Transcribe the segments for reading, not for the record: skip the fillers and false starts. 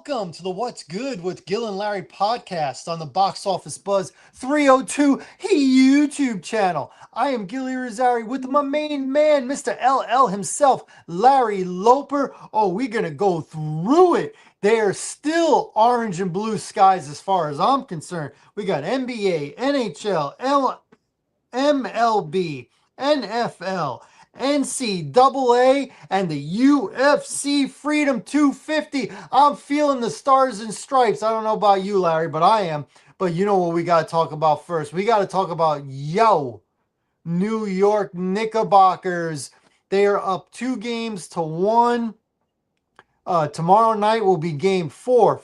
welcome to the What's Good with Gil and Larry podcast on the Box Office Buzz 302 YouTube channel. I am Gilly Rosari with my main man, Mr. LL himself, Larry Loper. Oh, we're going to go through it. They are still orange and blue skies as far as I'm concerned. We got NBA, NHL, MLB, NFL, NCAA, and the UFC Freedom 250. I'm feeling the stars and stripes. I don't know about you, Larry, but I am. But you know what we got to talk about first? We got to talk about New York Knickerbockers. They are up 2-1. Tomorrow night will be game 4.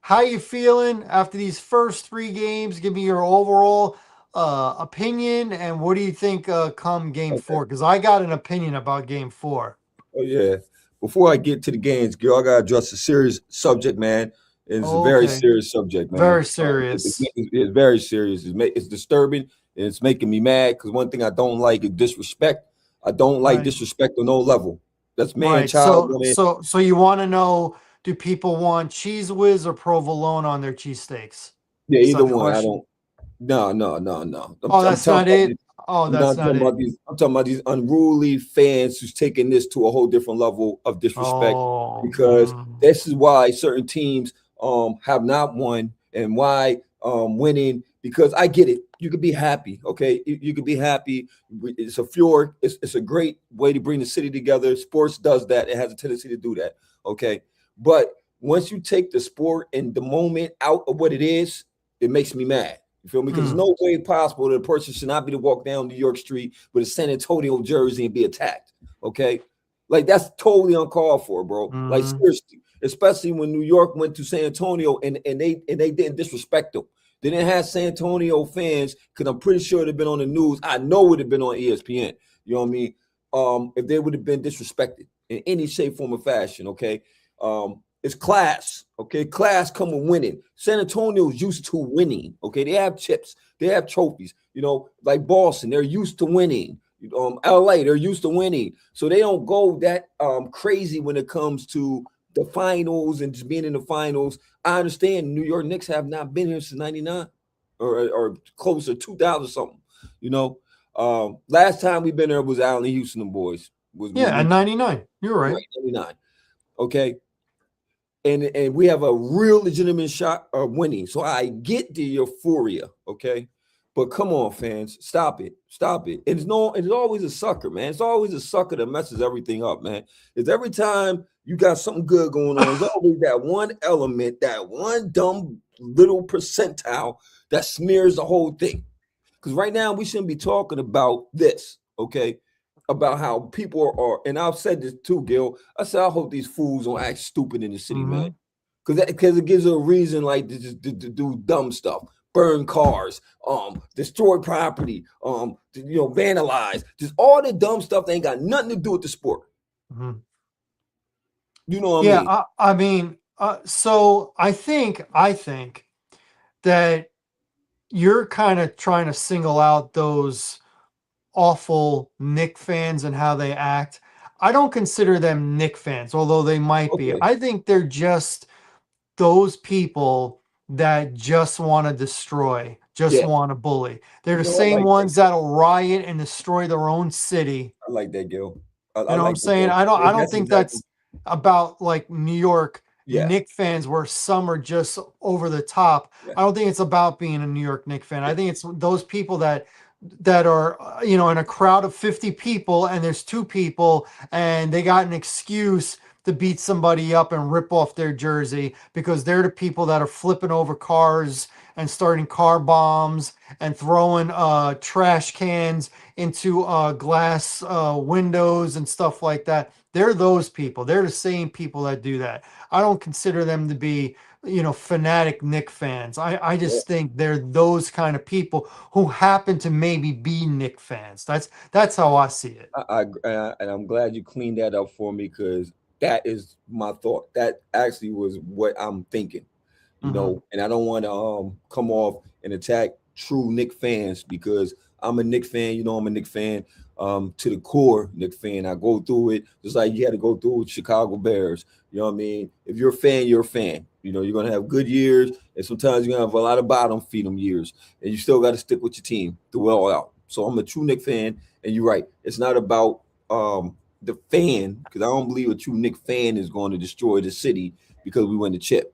How you feeling after these first 3 games? Give me your overall opinion, and what do you think come game 4? Because I got an opinion about game 4. Oh yeah. Before I get to the games, girl, I gotta address a serious subject, man. It's a very Okay. serious subject, man. Very It's, serious. it's very serious. It's disturbing, and it's making me mad because one thing I don't like is disrespect. I don't like Right. disrespect on no level. That's man, Right. child, woman. So you want to know, do people want Cheese Whiz or provolone on their cheesesteaks? Yeah, Is either that the one. I question? don't. No. Oh, I'm that's talking not about it. these. Oh, I'm that's not not talking it. about these. I'm talking about these unruly fans who's taking this to a whole different level of disrespect. Oh, Because this is why certain teams have not won and why winning. Because I get it. You could be happy, okay? You could be happy. It's a fjord. It's a great way to bring the city together. Sports does that. It has a tendency to do that, okay? But once you take the sport and the moment out of what it is, it makes me mad. You feel me? Because there's no way possible that a person should not be to walk down New York Street with a San Antonio jersey and be attacked. Okay. Like that's totally uncalled for, bro. Like seriously, especially when New York went to San Antonio and they didn't disrespect them. They didn't have San Antonio fans because I'm pretty sure they've been on the news. I know it would have been on ESPN. You know what I mean? If they would have been disrespected in any shape, form, or fashion. Okay. It's class. Okay. Class come with winning. San Antonio's used to winning. Okay. They have chips. They have trophies. You know, like Boston, they're used to winning. LA, they're used to winning. So they don't go that crazy when it comes to the finals and just being in the finals. I understand New York Knicks have not been here since 99 or close to 2000 something. You know, last time we've been there was Allen Houston and boys. Yeah, at 99. You're right. 99. Okay. And we have a real legitimate shot of winning. So I get the euphoria, okay? But come on, fans, stop it. Stop it. It's always a sucker, man. It's always a sucker that messes everything up, man. It's every time you got something good going on, there's always that one element, that one dumb little percentile that smears the whole thing. Because right now we shouldn't be talking about this, okay? About how people are, and I've said this too, Gil. I said I hope these fools don't act stupid in the city, man. Because it gives a reason like to do dumb stuff, burn cars, destroy property, vandalize, just all the dumb stuff that ain't got nothing to do with the sport. You know what I mean? I mean, so I think that you're kind of trying to single out those awful Knick fans and how they act. I don't consider them Knick fans, although they might be. Okay. I think they're just those people that just want to destroy, just want to bully. They're the same ones that'll riot and destroy their own city. I like that, Gil. You know what I'm saying? I don't think that's about like New York Knick fans where some are just over the top. I don't think it's about being a New York Knick fan. I think it's those people that are, in a crowd of 50 people and there's 2 people and they got an excuse to beat somebody up and rip off their jersey because they're the people that are flipping over cars and starting car bombs and throwing trash cans into glass windows and stuff like that. They're those people. They're the same people that do that. I don't consider them to be, fanatic Knick fans. I just think they're those kind of people who happen to maybe be Knick fans. That's how I see it. And I'm glad you cleaned that up for me because that is my thought. That actually was what I'm thinking, and I don't want to come off and attack true Knick fans because I'm a Knick fan. You know, I'm a Knick fan to the core, Knick fan. I go through it just like you had to go through with Chicago Bears. You know what I mean? If you're a fan, you're a fan. You know, you're gonna have good years, and sometimes you're gonna have a lot of bottom feed them years, and you still got to stick with your team through it all out. So I'm a true Knick fan, and you're right. It's not about the fan, because I don't believe a true Knick fan is going to destroy the city because we win the chip.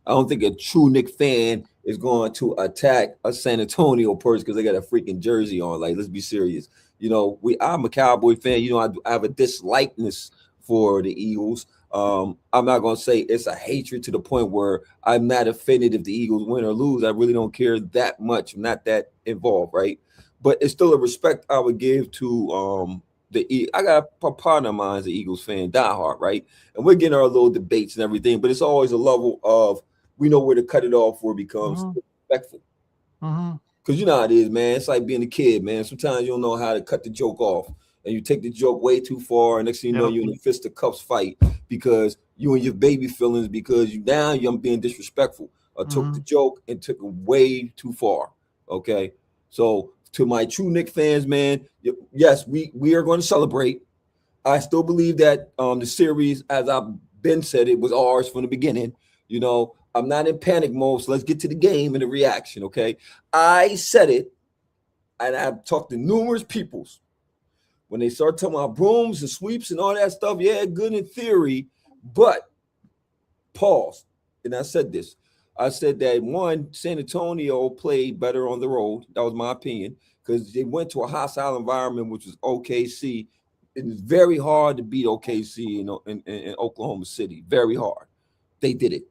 I don't think a true Knick fan is going to attack a San Antonio person because they got a freaking jersey on. Like, let's be serious. You know, I'm a Cowboy fan. You know, I have a dislikeness for the Eagles. I'm not going to say it's a hatred to the point where I'm not offended if the Eagles win or lose. I really don't care that much. I'm not that involved, right? But it's still a respect I would give to I got a partner of mine, the Eagles fan, diehard, right? And we're getting our little debates and everything, but it's always a level of we know where to cut it off where it becomes respectful. Because you know how it is, man. It's like being a kid, man. Sometimes you don't know how to cut the joke off, and you take the joke way too far, and next thing you know, you're in a fisticuffs fight because you and your baby feelings because you're being disrespectful. I took the joke and took it way too far. Okay, so to my true Knick fans, man, yes, we are going to celebrate. I still believe that the series, as I've been said, it was ours from the beginning. You know, I'm not in panic mode, so let's get to the game and the reaction, okay? I said it, and I've talked to numerous peoples. When they start talking about brooms and sweeps and all that stuff, yeah, good in theory, but pause. And I said this. I said that, one, San Antonio played better on the road. That was my opinion, because they went to a hostile environment, which was OKC. It's very hard to beat OKC in Oklahoma City. Very hard. They did it.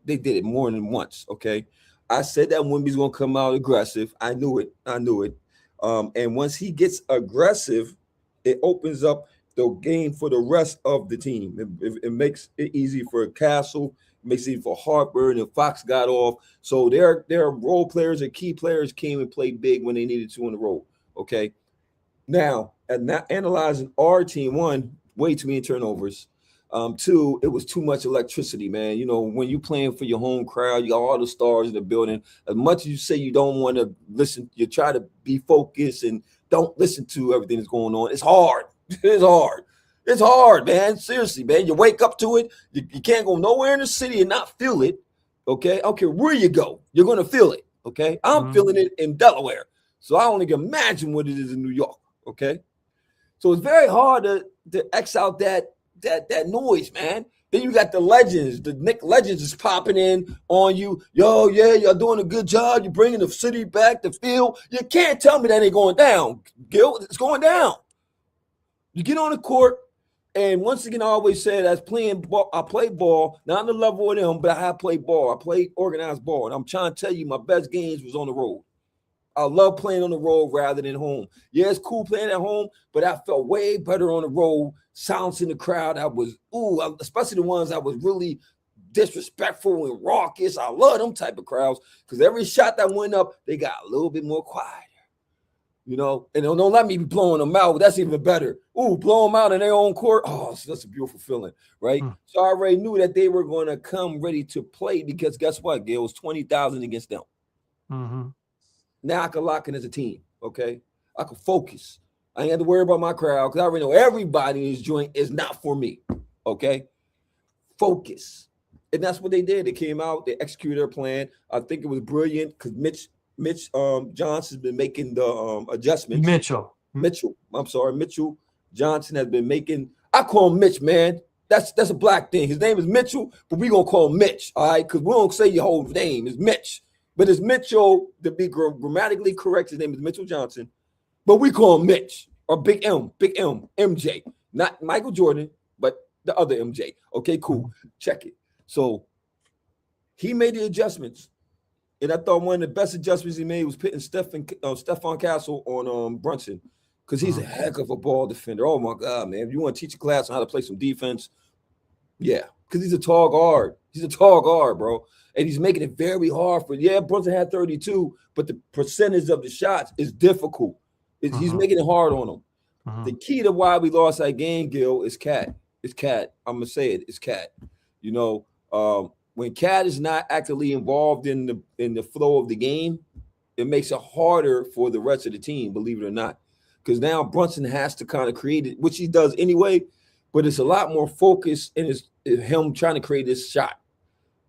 They did it more than once, okay? I said that Wemby's going to come out aggressive. I knew it. And once he gets aggressive, it opens up the game for the rest of the team. It makes it easy for Castle. It makes it easy for Harper, and Fox got off. So their role players and key players came and played big when they needed to in the role, okay? Now, analyzing our team, one, way too many turnovers. Two, it was too much electricity, man. You know, when you're playing for your home crowd, you got all the stars in the building. As much as you say you don't want to listen, you try to be focused and don't listen to everything that's going on. It's hard. It's hard. It's hard, man. Seriously, man. You wake up to it. You can't go nowhere in the city and not feel it. Okay. I don't care where you go. You're going to feel it. Okay. I'm feeling it in Delaware. So I only can imagine what it is in New York. Okay. So it's very hard to X out that noise, man. Then you got the legends. The Knick legends is popping in on you. Yo, yeah, you're doing a good job. You're bringing the city back, the field. You can't tell me that ain't going down, Gil. It's going down. You get on the court, and once again, I always said, as playing ball, I play ball, not on the level of them, but I have played ball. I played organized ball, and I'm trying to tell you, my best games was on the road. I love playing on the road rather than home. Yeah, it's cool playing at home, but I felt way better on the road, silencing the crowd. Especially the ones that was really disrespectful and raucous. I love them type of crowds because every shot that went up, they got a little bit more quiet. You know, and don't let me be blowing them out. That's even better. Blow them out in their own court. Oh, that's a beautiful feeling, right? So I already knew that they were going to come ready to play because guess what, Gil? It was 20,000 against them. Now I can lock in as a team, okay? I can focus. I ain't have to worry about my crowd because I already know everybody in this joint is not for me, okay? Focus. And that's what they did. They came out, they executed their plan. I think it was brilliant because Mitch Johnson's been making the adjustments. Mitchell Johnson has been making, I call him Mitch, man. That's a black thing. His name is Mitchell, but we're going to call him Mitch, all right? Because we don't say your whole name. It's Mitch. But it's Mitchell, to be grammatically correct, his name is Mitchell Johnson. But we call him Mitch, or Big M, MJ. Not Michael Jordan, but the other MJ. Okay, cool. Check it. So he made the adjustments. And I thought one of the best adjustments he made was putting Stephon Castle on Brunson because he's a heck of a ball defender. Oh, my God, man. If you want to teach a class on how to play some defense, yeah, because he's a tall guard. He's a tall guard, bro. And he's making it very hard Brunson had 32, but the percentage of the shots is difficult. He's making it hard on them. The key to why we lost that game, Gil, is Cat. It's Cat. I'm going to say it. It's Cat. You know, when Cat is not actively involved in the flow of the game, it makes it harder for the rest of the team, believe it or not. Because now Brunson has to kind of create it, which he does anyway, but it's a lot more focus in him trying to create this shot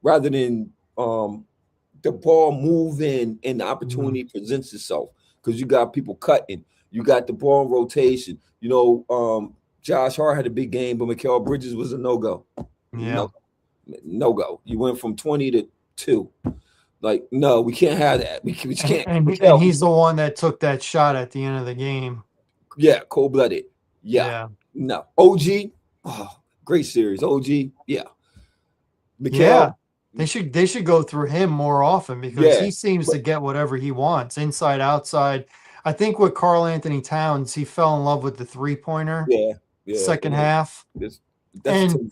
rather than the ball moving and the opportunity presents itself. Because you got people cutting, you got the ball in rotation. Josh Hart had a big game, but Mikal Bridges was a no-go. Yeah. No-go. You went from 20 to 2. Like, no, we can't have that. We can't. And he's the one that took that shot at the end of the game. Yeah, cold-blooded. Yeah. No. OG, great series. OG, yeah. Mikal, yeah. They should go through him more often because he seems to get whatever he wants, inside, outside. I think with Karl Anthony Towns, he fell in love with the three-pointer. Yeah. Second half. That's and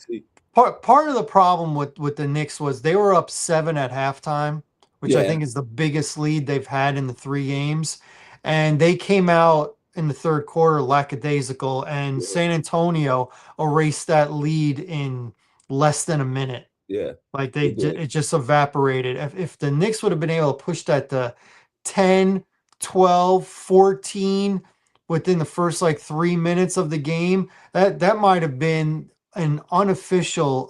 part of the problem with the Knicks was they were up 7 at halftime, which I think is the biggest lead they've had in the 3 games. And they came out in the third quarter lackadaisical, and San Antonio erased that lead in less than a minute. Yeah. Like it just evaporated. If the Knicks would have been able to push that to 10, 12, 14 within the first 3 minutes of the game, that might have been an official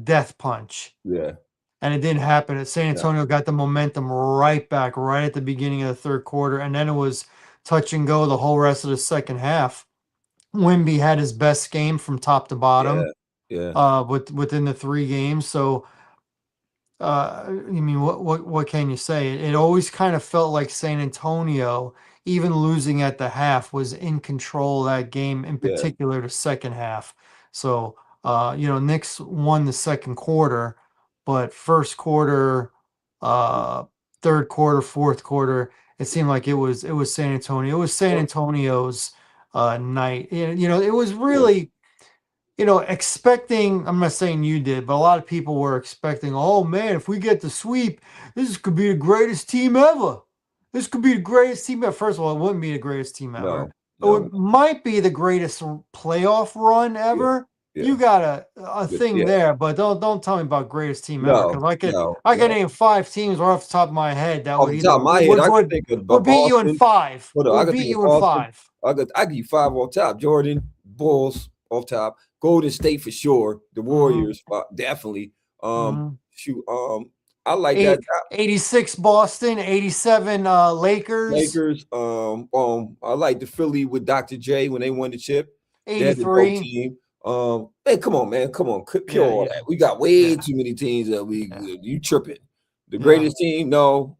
death punch. Yeah. And it didn't happen. San Antonio got the momentum right back right at the beginning of the third quarter, and then it was touch and go the whole rest of the second half. Wemby had his best game from top to bottom. Within the 3 games. So what can you say? It always kind of felt like San Antonio, even losing at the half, was in control of that game, in particular the second half. So Knicks won the second quarter, but first quarter, third quarter, fourth quarter, it seemed like it was San Antonio. It was San Antonio's night. It was really expecting, I'm not saying you did, but a lot of people were expecting, oh man, if we get the sweep, this could be the greatest team ever. This could be the greatest team ever. First of all, it wouldn't be the greatest team ever. No. It might be the greatest playoff run ever. Yeah. You got a thing there, but don't tell me about greatest team ever. Because I can name 5 teams right off the top of my head that would beat you in 5. Would beat you in 5. I give you 5 off top. Jordan, Bulls off top. Golden State for sure. The Warriors, definitely. I like that. 86 Boston, 87 Lakers. I like the Philly with Dr. J when they won the chip. 83. Team. Hey, come on, man. Come on. Kill all that. We got way too many teams that you tripping. The greatest team, no.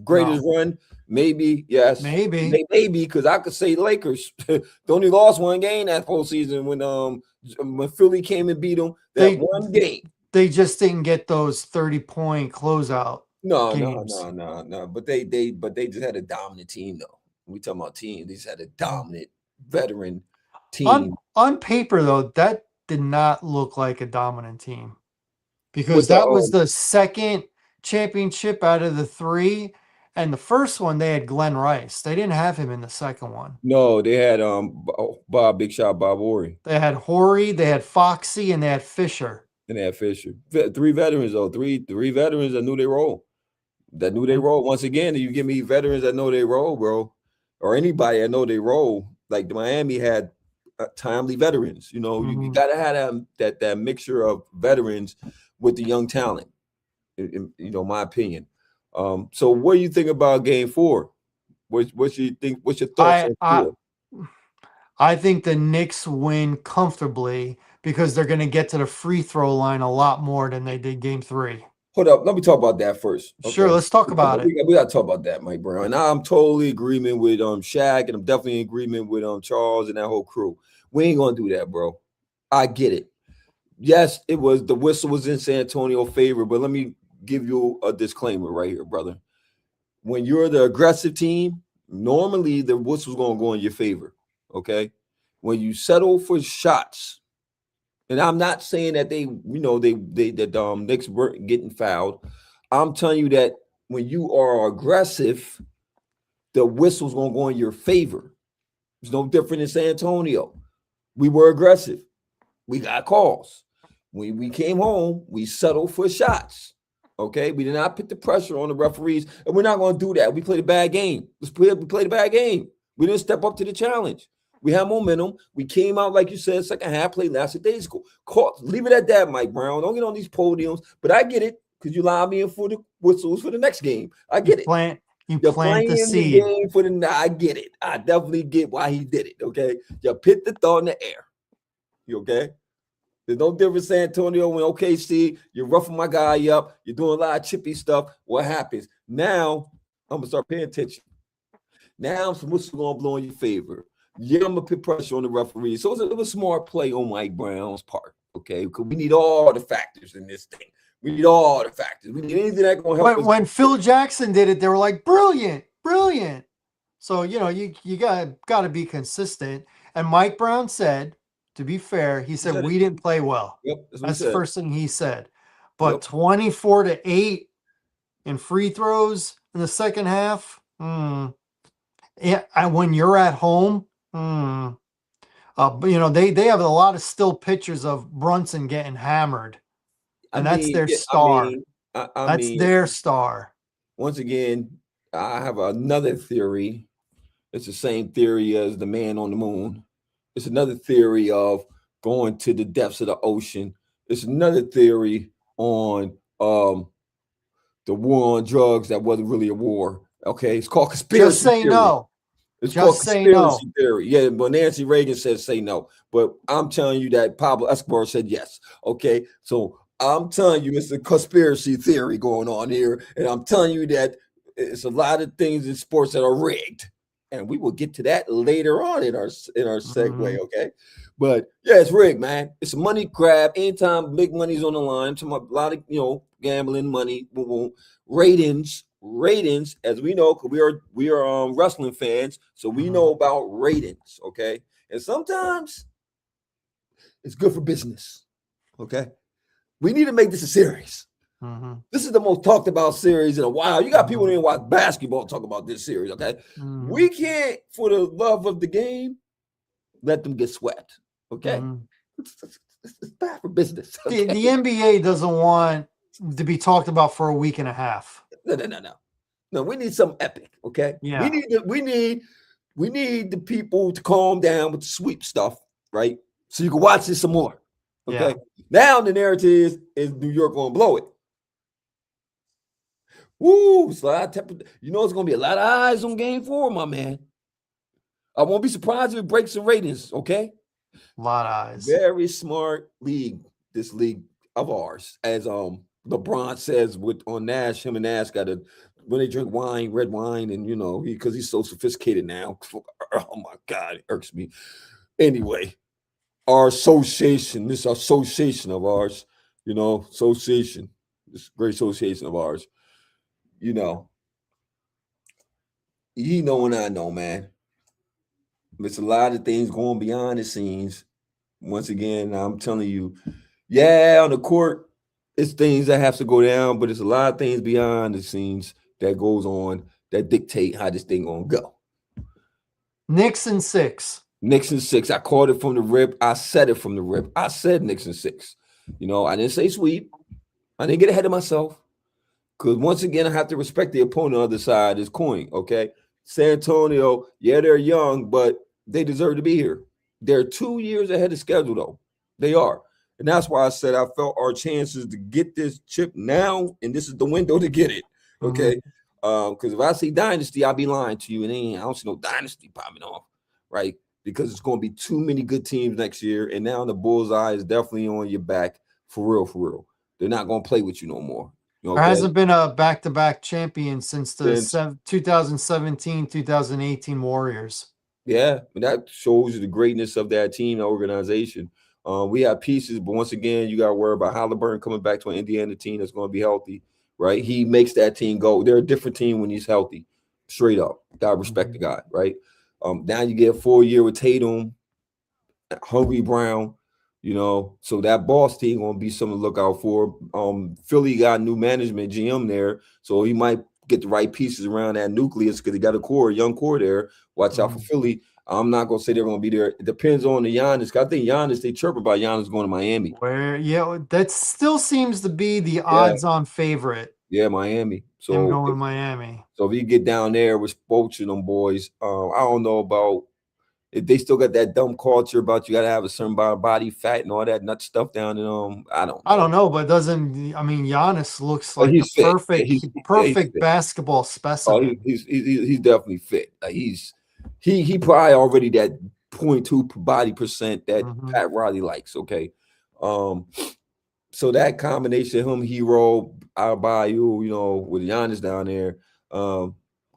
Greatest run, maybe, yes. Maybe, because I could say Lakers. They only lost 1 game that postseason when Philly came and beat them. One game. They just didn't get those 30-point closeout. No. But they just had a dominant team, though. We talking about team. They just had a dominant veteran team. On paper, though, that did not look like a dominant team because that was the second championship out of the 3. And the first one, they had Glenn Rice. They didn't have him in the second one. No, they had Big Shot Bob Horry. They had Horry, they had Foxy, and they had Fisher. 3 veterans, though. Three veterans that knew their role. Once again, you give me veterans that know their role, bro, or anybody that know their role. Like Miami had timely veterans. You got to have that mixture of veterans with the young talent. My opinion. So what do you think about Game 4? What you think? What's your thoughts on 4? I think the Knicks win comfortably because they're going to get to the free throw line a lot more than they did Game 3. Hold up, let me talk about that first. Okay? Sure, let's talk about it. We got to talk about that, Mike Brown. And I'm totally in agreement with Shaq, and I'm definitely in agreement with Charles and that whole crew. We ain't gonna do that, bro. I get it. Yes, it was the whistle was in San Antonio favor, but let me give you a disclaimer right here, brother. When you're the aggressive team, normally the whistle's gonna go in your favor. Okay. When you settle for shots, and I'm not saying that the Knicks weren't getting fouled. I'm telling you that when you are aggressive, the whistle's gonna go in your favor. It's no different in San Antonio. We were aggressive. We got calls. When we came home, we settled for shots. Okay, we did not put the pressure on the referees, and we're not going to do that. We played a bad game. We played a bad game. We didn't step up to the challenge. We had momentum. We came out, like you said, second half, played last days. Leave it at that, Mike Brown. Don't get on these podiums. But I get it because you allowed me in for the whistles for the next game. I get it. You You're plant playing the the seed. game for the. I get it. I definitely get why he did it. Okay, you put the thought in the air. You okay? There's no difference, San Antonio, when OKC, you're roughing my guy up, you're doing a lot of chippy stuff. What happens? Now, I'm going to start paying attention. Now, some whistle going to blow in your favor. Yeah, I'm going to put pressure on the referee. So it was a smart play on Mike Brown's part, okay? Because we need all the factors in this thing. We need all the factors. We need anything that's going to help us. When Phil Jackson did it, they were like, brilliant. So, you got to be consistent. And Mike Brown said, to be fair, he said we didn't play well. Yep, that's the first thing he said. But Yep. 24-8 in free throws in the second half. Yeah, and when you're at home, they have a lot of still pictures of Brunson getting hammered, and that's their star. That's their star. Once again, I have another theory. It's the same theory as the man on the moon. It's another theory of going to the depths of the ocean. It's another theory on the war on drugs that wasn't really a war. Okay, it's called conspiracy Just say theory. no. It's Just called say conspiracy no. theory. Yeah, but Nancy Reagan says say no. But I'm telling you that Pablo Escobar said yes. Okay, so I'm telling you it's a conspiracy theory going on here, and I'm telling you that it's a lot of things in sports that are rigged. And we will get to that later on in our segue, okay? But yeah, it's rigged, man. It's a money grab. Anytime big money's on the line, to a lot of gambling money, ratings, as we know, because we are wrestling fans, so we know about ratings, okay? And sometimes it's good for business, okay? We need to make this a series. This is the most talked about series in a while. You got people who didn't watch basketball talk about this series, okay? We can't, for the love of the game, let them get swept, okay? It's bad for business. Okay? The NBA doesn't want to be talked about for a week and a half. No, we need something epic, okay? Yeah. We need the people to calm down with the sweep stuff, right? So you can watch this some more, okay? Yeah. Now the narrative is New York gonna blow it. Woo! So it's going to be a lot of eyes on Game 4, my man. I won't be surprised if it breaks the ratings, okay? A lot of eyes. Very smart league, this league of ours. As LeBron says on Nash, him and Nash when they drink wine, red wine, and, because he's so sophisticated now. Oh, my God, it irks me. Anyway, this association of ours, this great association of ours, and I know, man. There's a lot of things going behind the scenes. Once again, I'm telling you, on the court, it's things that have to go down, but it's a lot of things behind the scenes that goes on that dictate how this thing gonna go. Knicks in 6. I called it from the rip. I said it from the rip. I said Knicks in 6. I didn't say sweep. I didn't get ahead of myself. Because once again, I have to respect the opponent on the other side of this coin, okay? San Antonio, they're young, but they deserve to be here. They're 2 years ahead of schedule, though. They are. And that's why I said I felt our chances to get this chip now, and this is the window to get it, okay? Because if I see dynasty, I'll be lying to you, and I don't see no dynasty popping off, right? Because it's going to be too many good teams next year, and now the bullseye is definitely on your back for real. They're not going to play with you no more. There hasn't been a back-to-back champion since the 2017-2018 Warriors. Yeah, that shows you the greatness of that team, that organization. We have pieces, but once again, you got to worry about Halliburton coming back to an Indiana team that's going to be healthy, right? He makes that team go. They're a different team when he's healthy, straight up. Got to respect the guy, right? Now you get a 4-year with Tatum, Hungry Brown. So that boss team gonna be something to look out for. Philly got new management GM there, so he might get the right pieces around that nucleus because he got a young core there. Watch out for Philly. I'm not gonna say they're gonna be there. It depends on the Giannis. 'Cause I think Giannis, they chirp about Giannis going to Miami. Where yeah, that still seems to be the Yeah, odds-on favorite. yeah, Miami. Him So going to if Miami. so if you get down there with Spoach and them boys, I don't know about if they still got that dumb culture about you got to have a certain body fat and all that nut stuff down in I don't I don't know. know, but doesn't I mean Giannis looks But like a he's fit. perfect Yeah, he's perfect fit. basketball Oh, specimen. he's definitely fit. Like he probably already that 0.2 body percent that Mhm. Pat Riley likes. Okay, um, so that combination, him, Hero, Adebayo, with Giannis down there,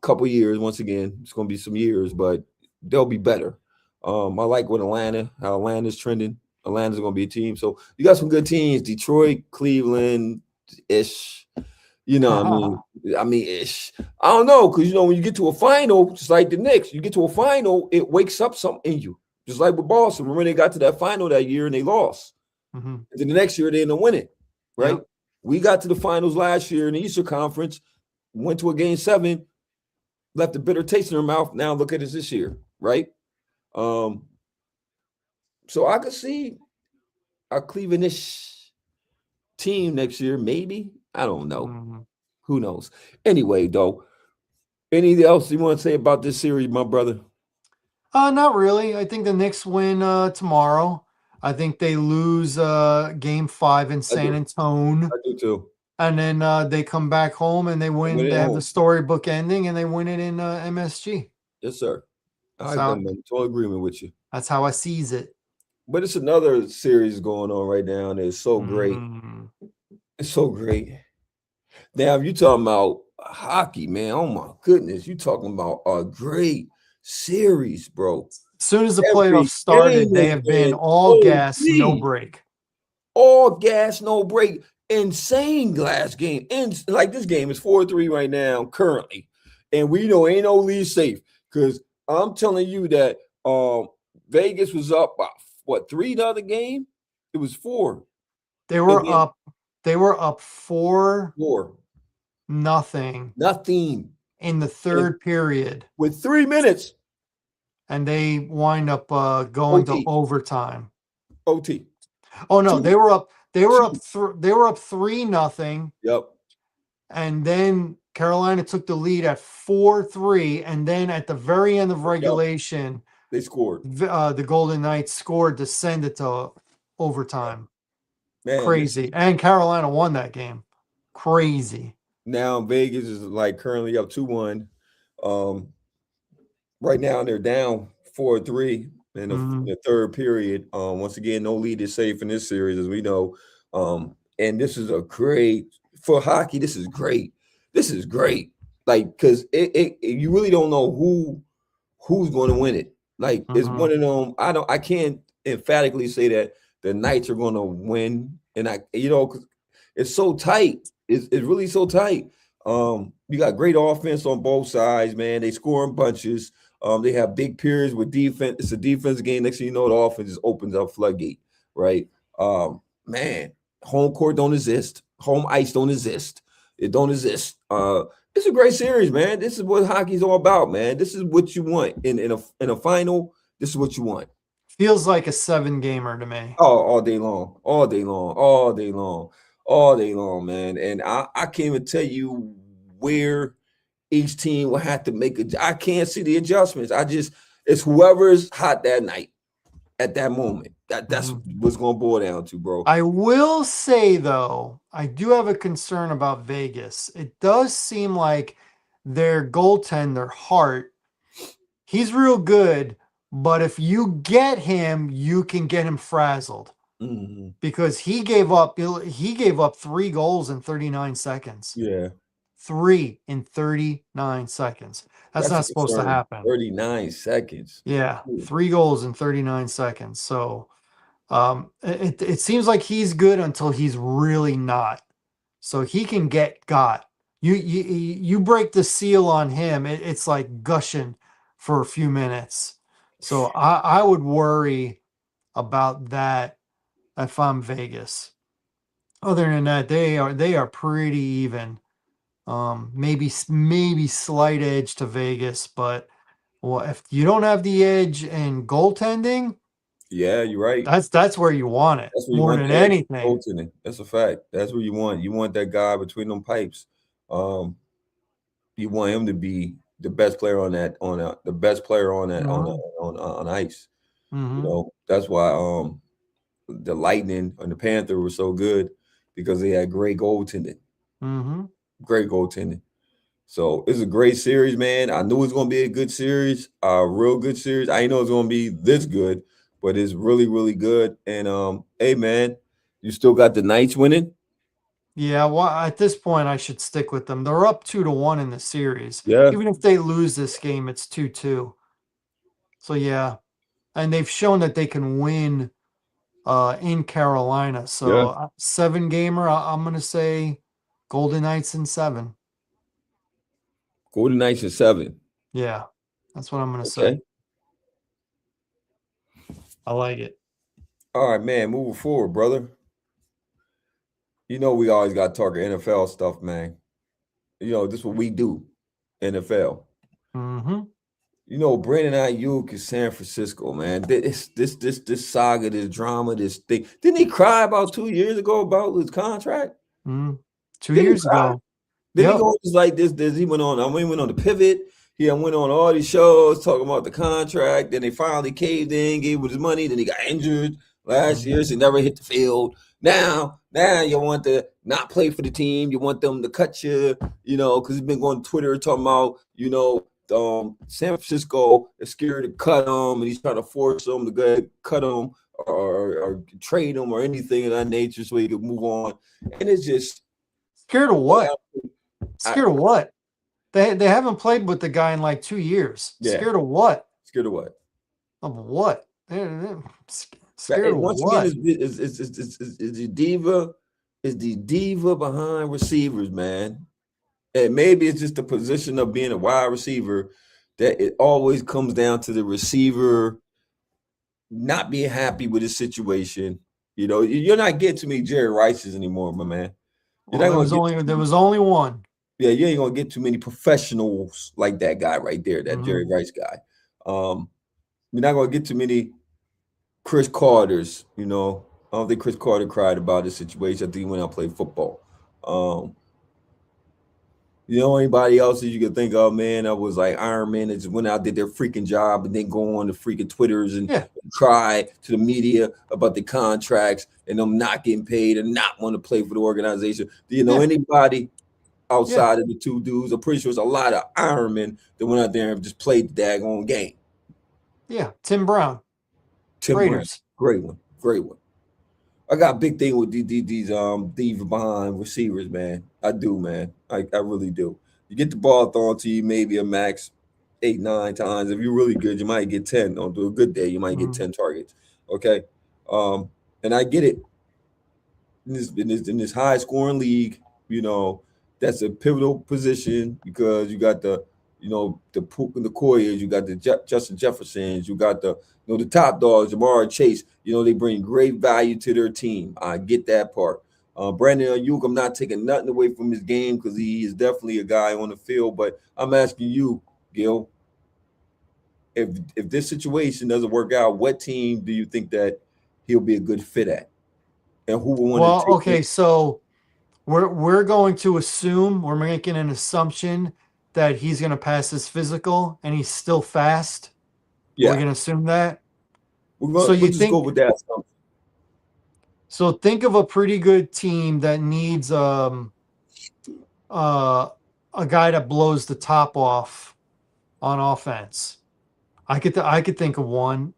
couple years. Once again, it's gonna be some years, but they'll be better. I like what how Atlanta's trending. Atlanta's gonna be a team. So you got some good teams: Detroit, Cleveland, ish. Ish. I don't know, because when you get to a final, just like the Knicks, you get to a final, it wakes up something in you. Just like with Boston. Remember they got to that final that year and they lost. Mhm. And then the next year they ended up winning, right? Yep. We got to the finals last year in the Eastern Conference, went to a game 7, left a bitter taste in their mouth. Now look at us this year, right? Um, so I could see a Cleveland-ish team next year, maybe. I don't know. Mhm. Who knows? Anyway, though, anything else you want to say about this series, my brother? Not really. I think the Knicks win tomorrow. I think they lose game 5 in I San do. Antone. I do too. And then they come back home and they I win win. it They at have the home. storybook ending and they win it in MSG. Yes, sir. All right, So then, man. Total agreement with you. that's how I sees it. But it's another series going on right now, and it's so great. Mhm. It's so great. Now, if you talking about hockey, man, oh my goodness, you talking about a great series, bro. As soon as the Every playoffs game started, they has have been been all gas, no OG. break. All gas, no break. Insane glass game. Like this game is 4-3 right now, currently. And we know ain't no lead safe. Because I'm telling you that Vegas was up by what, 3 the other game? It was 4. They And were then up. They were up 4-0 4. Nothing. in the And third period, with 3 minutes, and they wind up going to OT, overtime. OT. Oh no, 2, they were up. They were 2. up. They were up 3-0, Yep. and then Carolina took the lead at 4-3, and then at the very end of Yep. regulation, They scored. the Golden Knights scored to send it to overtime. Man, Crazy, and Carolina won that game. Crazy. now Vegas is like currently up 2-1. Um, right now they're down 4-3 in Mhm. the third period. Once again, no lead is safe in this series, as we know. And this is a great for hockey. This is great. This is great. Like, because you really don't know who's going to win it. Like, it's Mhm. one of them. I can't emphatically say that the Knights are going to win, and 'cause it's so tight. It's really so tight. You got great offense on both sides, man. They score in bunches. They have big periods with defense. It's a defense game. Next thing you know, the offense just opens up floodgate, right? Man, home court don't exist. Home ice don't exist. It don't exist. It's a great series, man. This is what hockey's all about, man. This is what you want in a final. This is what you want. Feels like a 7-gamer to me. Oh, all day long, all day long, all day long, all day long, man. And I can't even tell you where each team will have to make it. I can't see the adjustments. It's whoever's hot that night at that moment. That's Mhm. what's gonna boil down to, bro. I will say though, I do have a concern about Vegas. It does seem like their goaltender Hart, he's real good, but if you get him, you can get him frazzled Mhm. because he gave up 3 goals in 39 seconds. Yeah, 3 in 39 seconds. That's that's a not supposed to concern. happen. 39 seconds. Yeah, Ooh. 3 goals in 39 seconds. So it seems like he's good until he's really not. So he can get got. You break the seal on him, it's like gushing for a few minutes. So I would worry about that if I'm Vegas. Other than that, they are pretty even. Maybe slight edge to Vegas, but Well, if you don't have the edge in goaltending, Yeah, you're right. that's where you want it That's where you more want than the edge anything. goaltending. That's a fact. That's what you want. You want that guy between them pipes. Um, you want him to be the best player on that the best player on that Mhm. on ice. You Mhm. know, that's why the Lightning and the Panther were so good because they had great goaltending. Mhm. Great goaltending. So it's a great series, man. I knew it was gonna be a good series, a real good series. I didn't know it was gonna be this good, but it's really, really good. And hey man, you still got the Knights winning? Yeah, well, at this point, I should stick with them. They're up 2-1 in the series. Yeah, Even if they lose this game, it's 2-2. So yeah, and they've shown that they can win in Carolina. yeah. So 7 gamer, I'm gonna say Golden Knights in 7. Golden Knights in 7. Yeah, that's what I'm gonna say. Okay. I like it. All right, man. Moving forward, brother. You know we always got to talk NFL stuff, man. You know, this is what we do, NFL. Hmm. You know, Brandon Ayuk is San Francisco, man. This saga, this drama, this thing. Didn't he cry about 2 years ago about his contract? Mm. Two Didn't he years cry? ago. Then he Yep. goes like this. He went on. I mean, he went on the pivot. He went on all these shows talking about the contract. Then they finally caved in, gave him his money. Then he got injured last year, so he never hit the field. Now you want to not play for the team. You want them to cut you, because he's been going to Twitter talking about, San Francisco is scared to cut him, and he's trying to force them to go ahead and cut him or trade him or anything of that nature so he could move on. And it's just, Scared of what? I, Scared of what? They haven't played with the guy in like 2 years. yeah, Scared of what? scared of what? Of what? Scared of Once again, what? is the diva behind receivers, man. And maybe it's just the position of being a wide receiver that it always comes down to the receiver not being happy with his situation. You're not getting too many Jerry Rices anymore, my man. You're Well, not there gonna was get only there was only one. yeah, you ain't gonna get too many professionals like that guy right there, that Jerry Mhm. Rice guy. You're not gonna get too many Chris Carter's. I don't think Chris Carter cried about his situation. I think he went out and played football. Um, anybody else that you can think of, man, that was like Iron Man that just went out, did their freaking job, and then go on the freaking Twitters and Yeah. cry to the media about the contracts and them not getting paid and not want to play for the organization. Do you know Yeah. anybody Yeah. outside of the two dudes? I'm pretty sure it's a lot of Iron Men that went out there and just played the daggone game. Yeah. Tim Brown. Tim Brown, Raiders. great one, great one. I got a big thing with these behind receivers, man. I do, man. I really do. You get the ball thrown to you maybe a max 8, 9 times. If you're really good, you might get 10. On a good day, you might get Mhm. 10 targets. Okay. And I get it. In this high scoring league, that's a pivotal position because you got the Puka and the Koyas, you got the Justin Jeffersons, you got the top dogs, Jamar Chase. They bring great value to their team. I get that part. Brandon Ayuk, I'm not taking nothing away from his game because he is definitely a guy on the field. But I'm asking you, Gil, if this situation doesn't work out, what team do you think that he'll be a good fit at, and who will want to Well, take him? okay, so we're going to assume we're making an assumption that he's going to pass his physical and he's still fast. We're Yeah, going to assume that. So we'll you just go think with that. so think of a pretty good team that needs uh a guy that blows the top off on offense. I could think of one.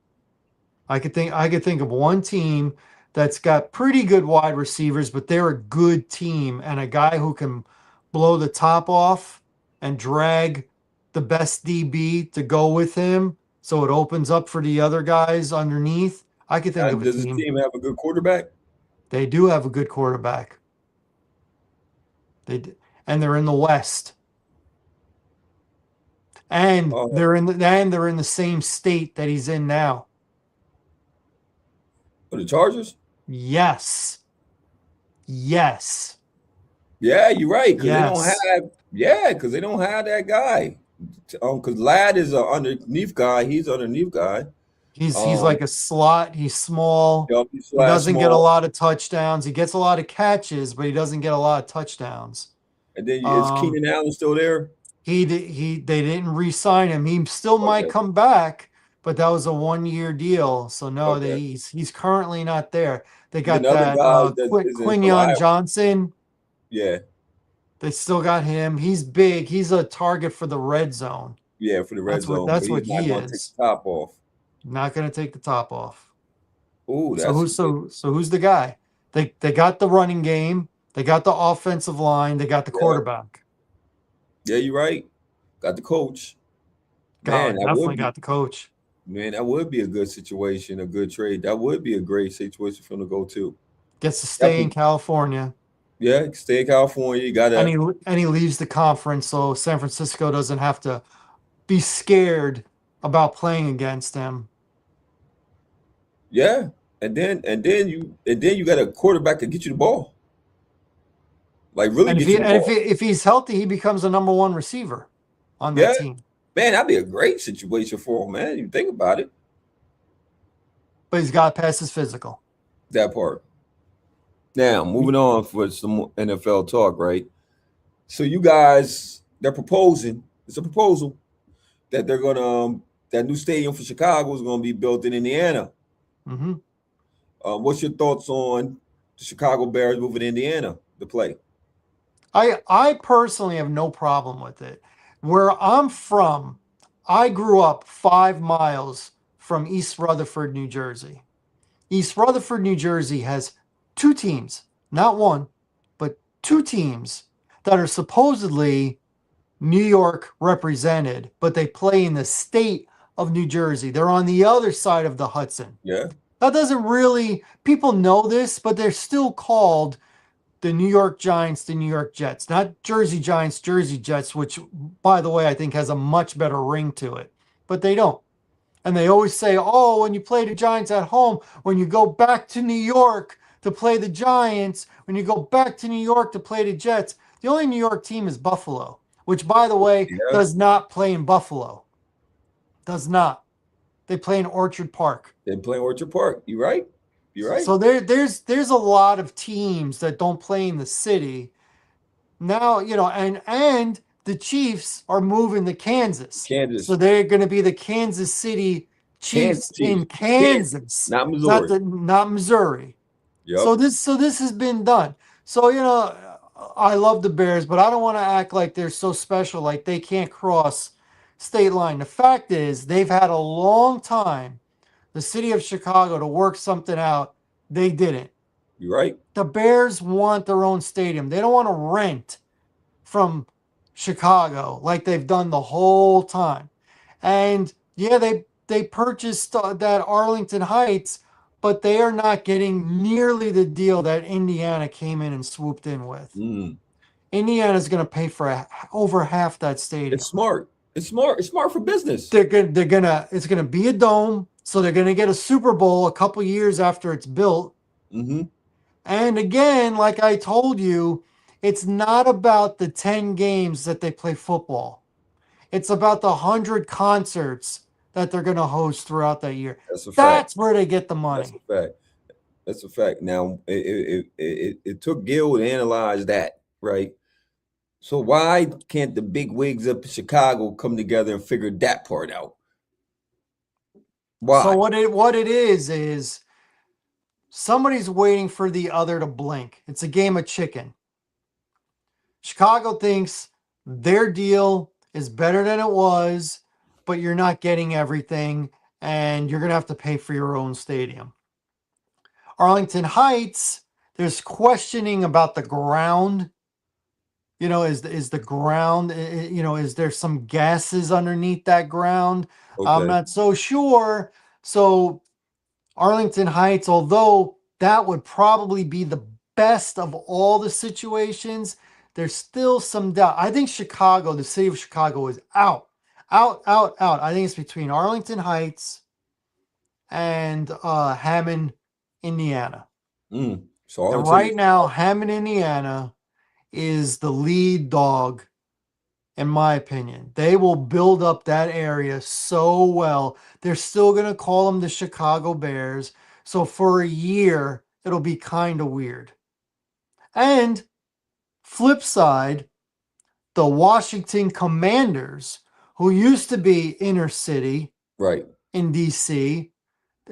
I could think of one team that's got pretty good wide receivers, but they're a good team and a guy who can blow the top off and drag the best DB to go with him so it opens up for the other guys underneath. I could think of a Does the team. team have a good quarterback? They do have a good quarterback. And they're in the West. And Uh, they're in the same state that he's in now. for the Chargers? Yes. Yes. Yeah, you're right. Because they don't Yes. have. Yeah, because they don't have that guy. Because Ladd is an underneath guy. He's an underneath guy. He's Um, like a slot. He's small. Healthy He slash doesn't get a small. lot of touchdowns. He gets a lot of catches, but he doesn't get a lot of touchdowns. And then is Um, Keenan Allen still there? they didn't re-sign him. He still might Okay. come back, but that was a 1 year deal. So no, Okay. he's currently not there. They And then got the other that guy that isn't from Quinion Iowa. Johnson. Yeah. They still got him. He's big. He's a target for the red zone. Yeah, for the red zone, but That's what he's not he going to take is. the top off. Not going to take the top off. Ooh, So that's who's the guy? They got the running game. They got the offensive line. They got the yeah. quarterback. Yeah, you're right. Got the coach. Man, God, that would definitely be got the coach. man, that would be a good situation, a good trade. That would be a great situation for him to go to. Gets to stay in Definitely, California. yeah, stay in California. You And gotta, he leaves the conference, so San Francisco doesn't have to be scared about playing against him. yeah. And then you got a quarterback to get you the ball. Like really And get you the ball. if he's healthy, he becomes a number one receiver on that Yeah. team. Man, that'd be a great situation for him, man. You think about it. But he's got to pass his physical. That part. Now, moving on for some NFL talk, right? So you guys, they're proposing. It's a proposal that they're gonna that new stadium for Chicago is gonna be built in Indiana. Mm-hmm. What's your thoughts on the Chicago Bears moving to Indiana to play? I personally have no problem with it. Where I'm from, I grew up 5 miles from East Rutherford, New Jersey. East Rutherford, New Jersey has two teams, not one, but two teams that are supposedly New York represented, but they play in the state of New Jersey. They're on the other side of the Hudson. Yeah, That doesn't really, people know this, but they're still called the New York Giants, the New York Jets, not Jersey Giants, Jersey Jets, which, by the way, I think has a much better ring to it, but they don't. And they always say, oh, when you play the Giants at home, when you go back to New York to play the Giants, when you go back to New York to play the Jets, the only New York team is Buffalo, which, by the way, yeah. does not play in Buffalo. Does not. They play in Orchard Park. They play Orchard Park. You right? You right? So there's a lot of teams that don't play in the city. Now, and the Chiefs are moving to Kansas. Kansas, So they're going to be the Kansas City Kansas Chiefs in Chiefs, Kansas, Kansas, not Missouri. not Missouri. Yep. So this has been done. So, I love the Bears, but I don't want to act like they're so special, like they can't cross state line. The fact is, they've had a long time, the city of Chicago, to work something out. They didn't. You right? The Bears want their own stadium. They don't want to rent from Chicago like they've done the whole time. And yeah, they purchased that Arlington Heights, but they are not getting nearly the deal that Indiana came in and swooped in with. Mm. Indiana's going to pay for over half that stadium. It's smart. It's smart. It's smart for business. It's gonna be a dome, so they're gonna get a Super Bowl a couple years after it's built. Mm-hmm. And again, like I told you, it's not about the 10 games that they play football. It's about the 100 concerts that they're going to host throughout that year. That's a fact. That's where they get the That's money. a fact. That's a fact. Now, it took Gil to analyze that, right? So why can't the big wigs up in Chicago come together and figure that part out? Why? So what it is somebody's waiting for the other to blink. It's a game of chicken. Chicago thinks their deal is better than it was, but you're not getting everything, and you're going to have to pay for your own stadium. Arlington Heights, there's questioning about the ground. Is the ground, is there some gases underneath that ground? I'm Okay. not so sure. So Arlington Heights, although that would probably be the best of all the situations, there's still some doubt. I think Chicago, the city of Chicago, is out. I think it's between Arlington Heights and Hammond, Indiana. So And Arlington right now, Hammond, Indiana is the lead dog in my opinion. They will build up that area so well. They're still going to call them the Chicago Bears. So for a year, it'll be kind of weird. And flip side, the Washington Commanders, who used to be inner city Right. in DC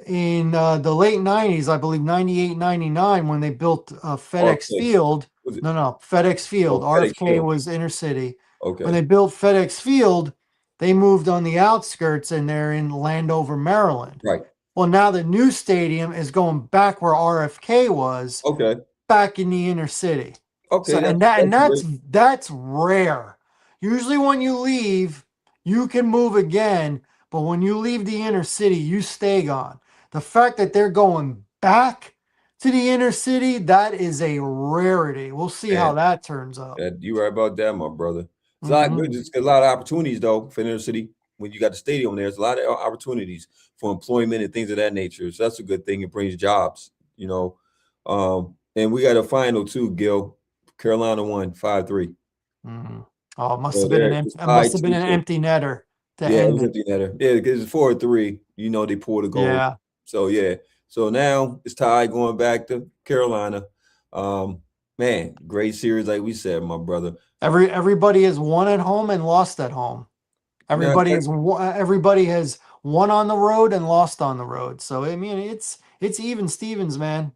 in the late 90s, I believe 98, 99, when they built FedEx Okay. Field. Was it? No, FedEx Field. Oh, FedEx RFK Field. was inner city. When Okay. they built FedEx Field, they moved on the outskirts and they're in Landover, Maryland. Right. Well, now the new stadium is going back where RFK was, Okay. back in the inner city. So Okay. that's rare. Usually when you leave, you can move again, but when you leave the inner city, you stay gone. The fact that they're going back to the inner city, that is a rarity. We'll see how that turns out. You right about that, my brother. It's Mhm. just a lot of opportunities though for inner city. When you got the stadium there, there's a lot of opportunities for employment and things of that nature. So that's a good thing. It brings jobs, you know. And we got a final too, Gil. Carolina won 5-3. Mhm. Oh, it must So have been it's it must tied have been an 2-2. empty netter to Yeah, it end was it. empty netter. Yeah, because it's 4-3. You know, they pulled a goal. Yeah. So yeah. So now it's tied going back to Carolina. Man, great series, like we said, my brother. Everybody has won at home and lost at home. Now, Everybody has won on the road and lost on the road. So I mean, it's even Stevens, man.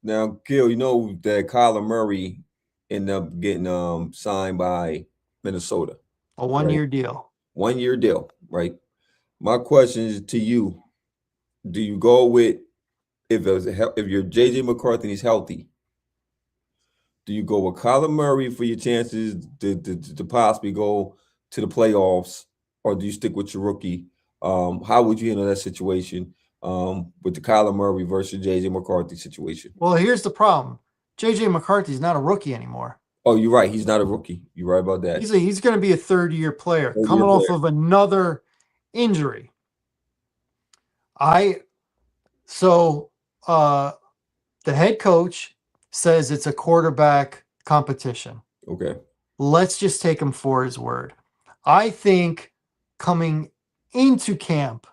now, Gil, you know that Kyler Murray ended up getting signed by Minnesota, A right? 1-year deal. 1 year deal, right? My question is to you: do you go with if you're JJ McCarthy and he's healthy? Do you go with Kyler Murray for your chances to possibly go to the playoffs, or do you stick with your rookie? How would you handle that situation with the Kyler Murray versus JJ McCarthy situation? Well, here's the problem. JJ McCarthy's not a rookie anymore. Oh, you're right. He's not a rookie. You're right about that. He's going to be a third-year player Third year coming off player. of another injury. I so uh the head coach says it's a quarterback competition. Okay. Let's just take him for his word. I think coming into camp,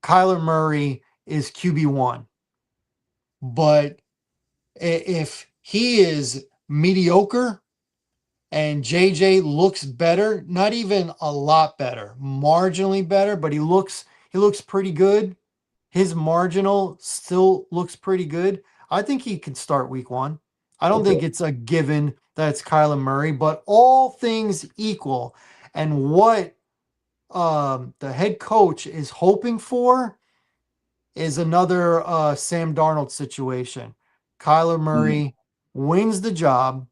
Kyler Murray is QB1. But if he is mediocre and JJ looks better, not even a lot better, marginally better, but he looks pretty good. His marginal still looks pretty good. I think he could start week 1. I don't Okay. think it's a given that it's Kyler Murray, but all things equal, and what the head coach is hoping for is another Sam Darnold situation. Kyler Mm, Murray wins the job.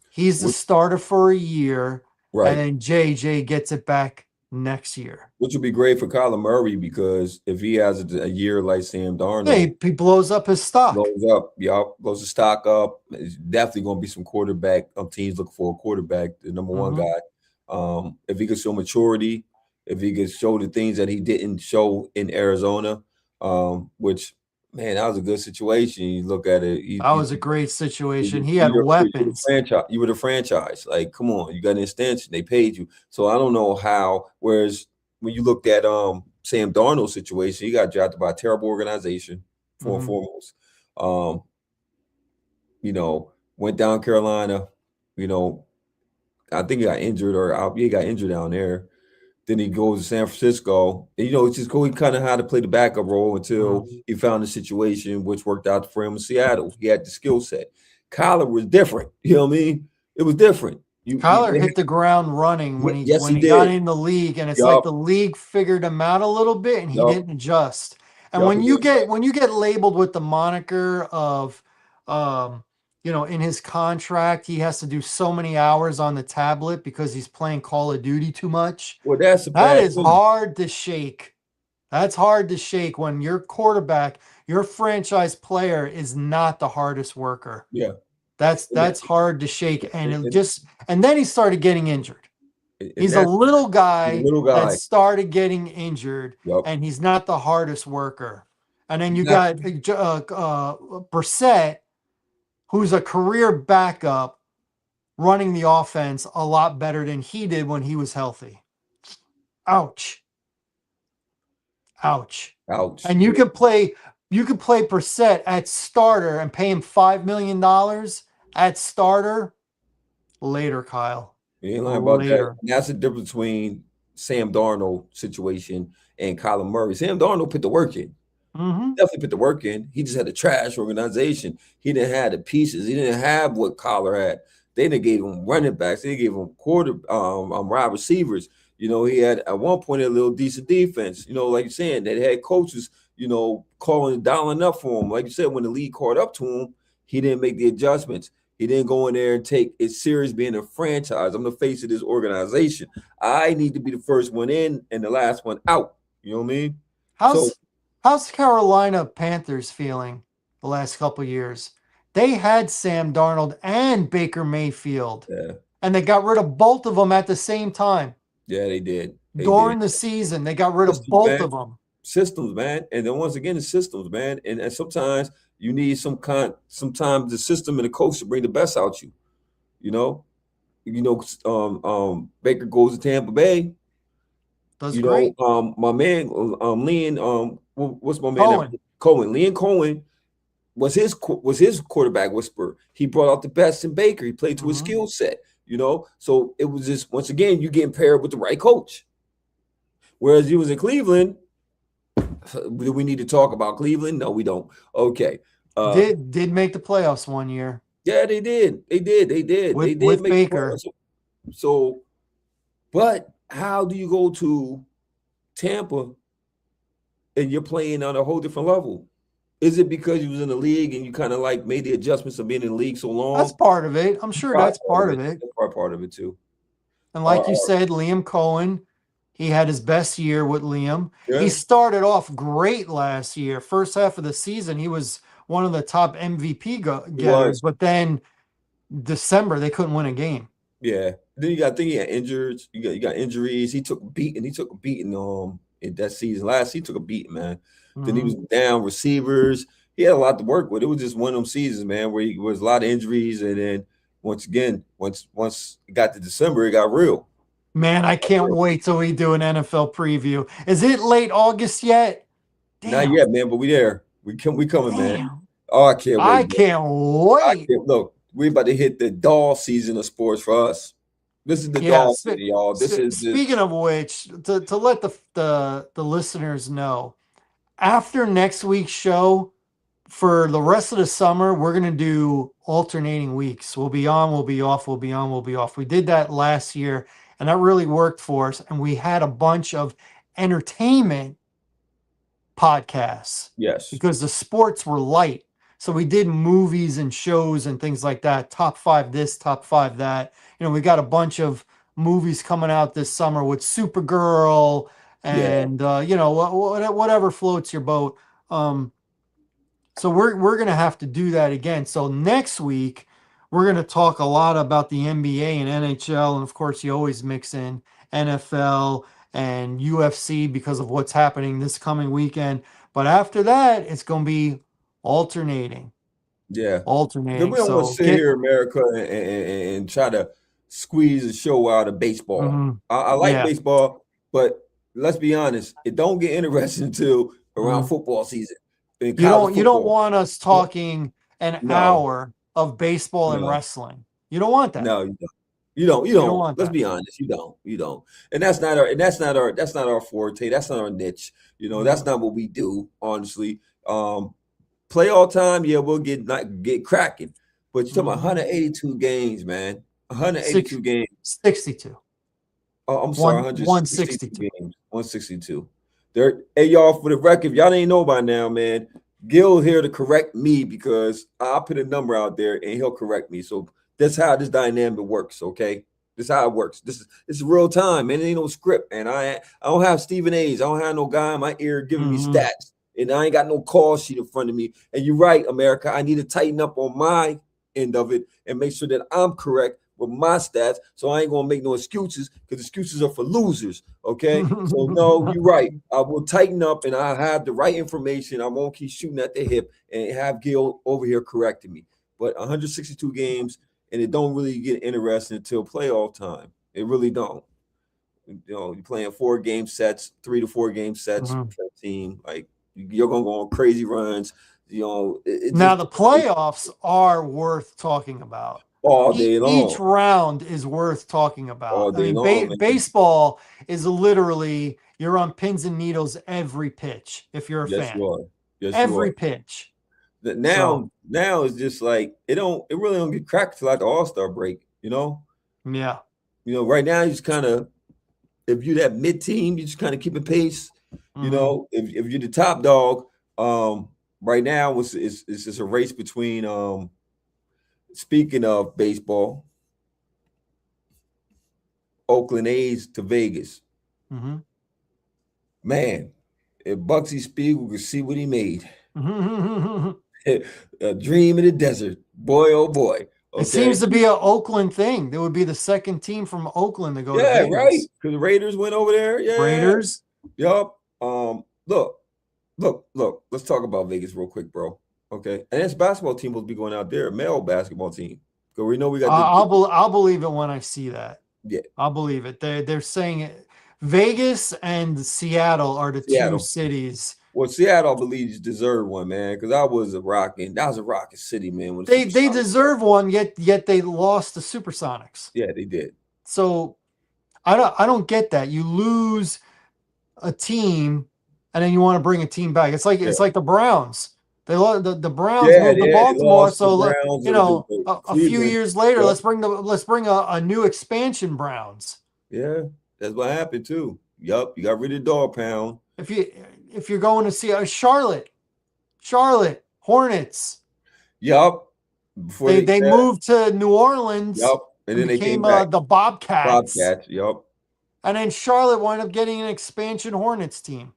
He's the which, starter for a year, and right. then JJ gets it back next year. Which would be great for Kyler Murray because if he has a year like Sam Yeah, Darnold, he blows up his stock. blows up, y'all blows the stock up. It's definitely going to be some quarterback teams looking for a quarterback, the number one Mhm. guy. If he could show maturity, if he could show the things that he didn't show in Arizona, which man, that was a good situation. You look at it, That was a great situation. He had you're the weapons. franchise. You were the franchise. Like, come on, you got an extension. They paid you. So I don't know how. Whereas when you looked at Sam Darnold's situation, he got drafted by a terrible organization, for and Mhm. foremost. Um, went down Carolina. You know, I think he got injured he got injured down there. Then he goes to San Francisco. And, it's just he kind of had to play the backup role until Mhm. he found a situation which worked out for him in Seattle. He had the skill set. Kyler was different. You know what I mean? It was different. Kyler hit the ground running when he Yes, he got did. in the league, and it's like Yup, the league figured him out a little bit, and he yup, didn't adjust. And yup. when He you did. get labeled with the moniker of, um, in his contract, he has to do so many hours on the tablet because he's playing Call of Duty too much. Well, that's a That bad is thing. hard to shake. That's hard to shake when your quarterback, your franchise player, is not the hardest worker. Yeah. That's hard to shake, and And, it and, just and then he started getting injured. and He's a that's little he's a guy little that guy. started getting injured, Yup. and he's not the hardest worker. And then you got Exactly. Brissett, who's a career backup, running the offense a lot better than he did when he was healthy. Ouch. Ouch. Ouch. And you could play Brissett at starter and pay him $5 million at starter. Later, Kyle. You ain't lying about that. Later. And that's the difference between Sam Darnold situation and Kyler Murray. Sam Darnold put the work in. Definitely put the work in. He just had a trash organization. He didn't have the pieces. He didn't have what Kyler had. They didn't gave him running backs. They gave him wide receivers. You know, he had at one point a little decent defense. You know, like you're saying, they had coaches, you know, calling, dialing up for him. Like you said, when the league caught up to him, he didn't make the adjustments. He didn't go in there and take it serious being a franchise. I'm the face of this organization. I need to be the first one in and the last one out. You know what I mean? How's Carolina Panthers feeling the last couple of years? They had Sam Darnold and Baker Mayfield. Yeah. And they got rid of both of them at the same time. Yeah, they did. During the season, they got rid of both of them. Systems, man. And then once again, it's systems, man. And sometimes you need sometimes the system and the coach to bring the best out you. You know, Baker goes to Tampa Bay. Does great. My man, Liam, what's my man? Cohen. Cohen. Liam Cohen was his quarterback whisperer. He brought out the best in Baker. He played to his skill set. You know, so it was just once again you getting paired with the right coach. Whereas you was in Cleveland. Do we need to talk about Cleveland? No, we don't. Okay. Did make the playoffs one year. Yeah, they did. They did. With Baker. So, but how do you go to Tampa and you're playing on a whole different level? Is it because you was in the league and you kind of like made the adjustments of being in the league so long? That's part of it. I'm sure that's part of it. That's part of it too. And like you said, Liam Cohen, he had his best year with Liam. Yeah. He started off great last year. First half of the season, he was one of the top MVP getters. But then December, they couldn't win a game. Yeah. Then you got, I think he had injured. You got injuries. He took a beating. In that season. Last, he took a beating, man. Then he was down receivers. He had a lot to work with. It was just one of them seasons, man, where he was a lot of injuries. And then once it got to December, it got real. Man, I can't wait till we do an NFL preview. Is it late August yet? Damn. Not yet, man, but we there. We coming, man. Oh, I can't wait. I can't wait. Look, we about to hit the doll season of sports for us. This is the doll season, y'all. Speaking of which, to let the listeners know, after next week's show, for the rest of the summer, we're going to do alternating weeks. We'll be on, we'll be off, we'll be on, we'll be off. We did that last year, and that really worked for us. And we had a bunch of entertainment podcasts. Yes. Because the sports were light. So we did movies and shows and things like that. Top 5 this, top 5 that. You know, we got a bunch of movies coming out this summer with Supergirl and whatever floats your boat. So we're gonna have to do that again. So next week we're gonna talk a lot about the NBA and NHL, and of course you always mix in NFL and UFC because of what's happening this coming weekend. But after that, it's gonna be alternating. Yeah, alternating. We don't want to sit here, America, and try to squeeze a show out of baseball. Mm-hmm. I like baseball, but let's be honest, it don't get interesting until around football season. You don't want us talking an hour of baseball and wrestling. You don't want that. No, you don't. Let's be honest, you don't. And that's not our forte. That's not our niche. You know, that's not what we do, honestly. Play all time, we'll get cracking. But you're talking about 182 games, man. 182 games. 62. Oh, I'm sorry, 162 games. 162. Hey, y'all, for the record, if y'all ain't know by now, man, Gil here to correct me because I'll put a number out there and he'll correct me. So that's how this dynamic works, okay? This is how it works. This is real time, man. It ain't no script, man. I don't have Stephen A's. I don't have no guy in my ear giving me stats. And I ain't got no call sheet in front of me. And you're right, America. I need to tighten up on my end of it and make sure that I'm correct with my stats. So I ain't going to make no excuses because excuses are for losers, okay? So, no, you're right. I will tighten up and I'll have the right information. I won't keep shooting at the hip and have Gil over here correcting me. But 162 games and it don't really get interesting until playoff time. It really don't. You're playing 4 game sets, 3 to 4 game sets Mhm. per team. Like you're gonna go on crazy runs. Now the playoffs are worth talking about. all day Each long, round is worth talking all about. I day mean, long, man. baseball is literally you're on pins and needles every pitch if you're a Yes, fan. you are. Yes, you Every are. pitch. Now it's just like it really don't get cracked till like the All-Star break. Yeah. Right now you just kind of, if you're that mid team, you just kind of keep it pace. Mhm. If you're the top dog, right now it's just a race between speaking of baseball, Oakland A's to Vegas. Mhm. Man, if Bugsy Spiegel could see what he made, a dream in the desert, boy, oh boy. It Okay. seems to be an Oakland thing. There would be the second team from Oakland to go to Yeah, Vegas. right. Because the Raiders went over there. Yeah. Raiders. Yup. Look. Let's talk about Vegas real quick, bro. Okay. And this basketball team will be going out there, a male basketball team. Because we know we got I'll believe it when I see that. Yeah. I'll believe it. They're saying it. Vegas and Seattle are the two cities. Well, Seattle, I believe, deserve one, man. Because that was a rocking city, man. They deserve one, yet they lost the Supersonics. Yeah, they did. So I don't get that. You lose a team, and then you want to bring a team back. It's like the Browns. They lost the Browns moved to Baltimore, so a few years later, let's bring a new expansion Browns. Yeah, that's what happened too. Yup, you got rid of Dog Pound. If you're going to see Charlotte Hornets. Yup. They moved to New Orleans. Yup. And then became they came back. The Bobcats. Yup. And then Charlotte wound up getting an expansion Hornets team.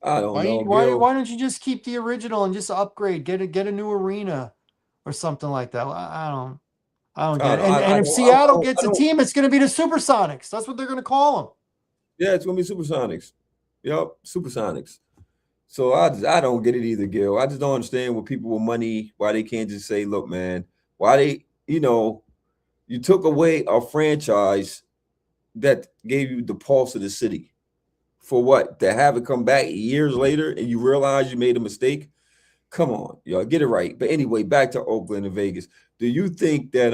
I don't know. Why don't you just keep the original and just upgrade, get a new arena or something like that? I don't get it. And if Seattle gets a team, it's going to be the Supersonics. That's what they're going to call them. Yeah, it's going to be Supersonics. Yup, Supersonics. So I don't get it either, Gil. I just don't understand what people with money, why they can't just say, look, man, why they, you took away a franchise that gave you the pulse of the city. For what? To have it come back years later and you realize you made a mistake? Come on, y'all, get it right. But anyway, back to Oakland and Vegas. Do you think that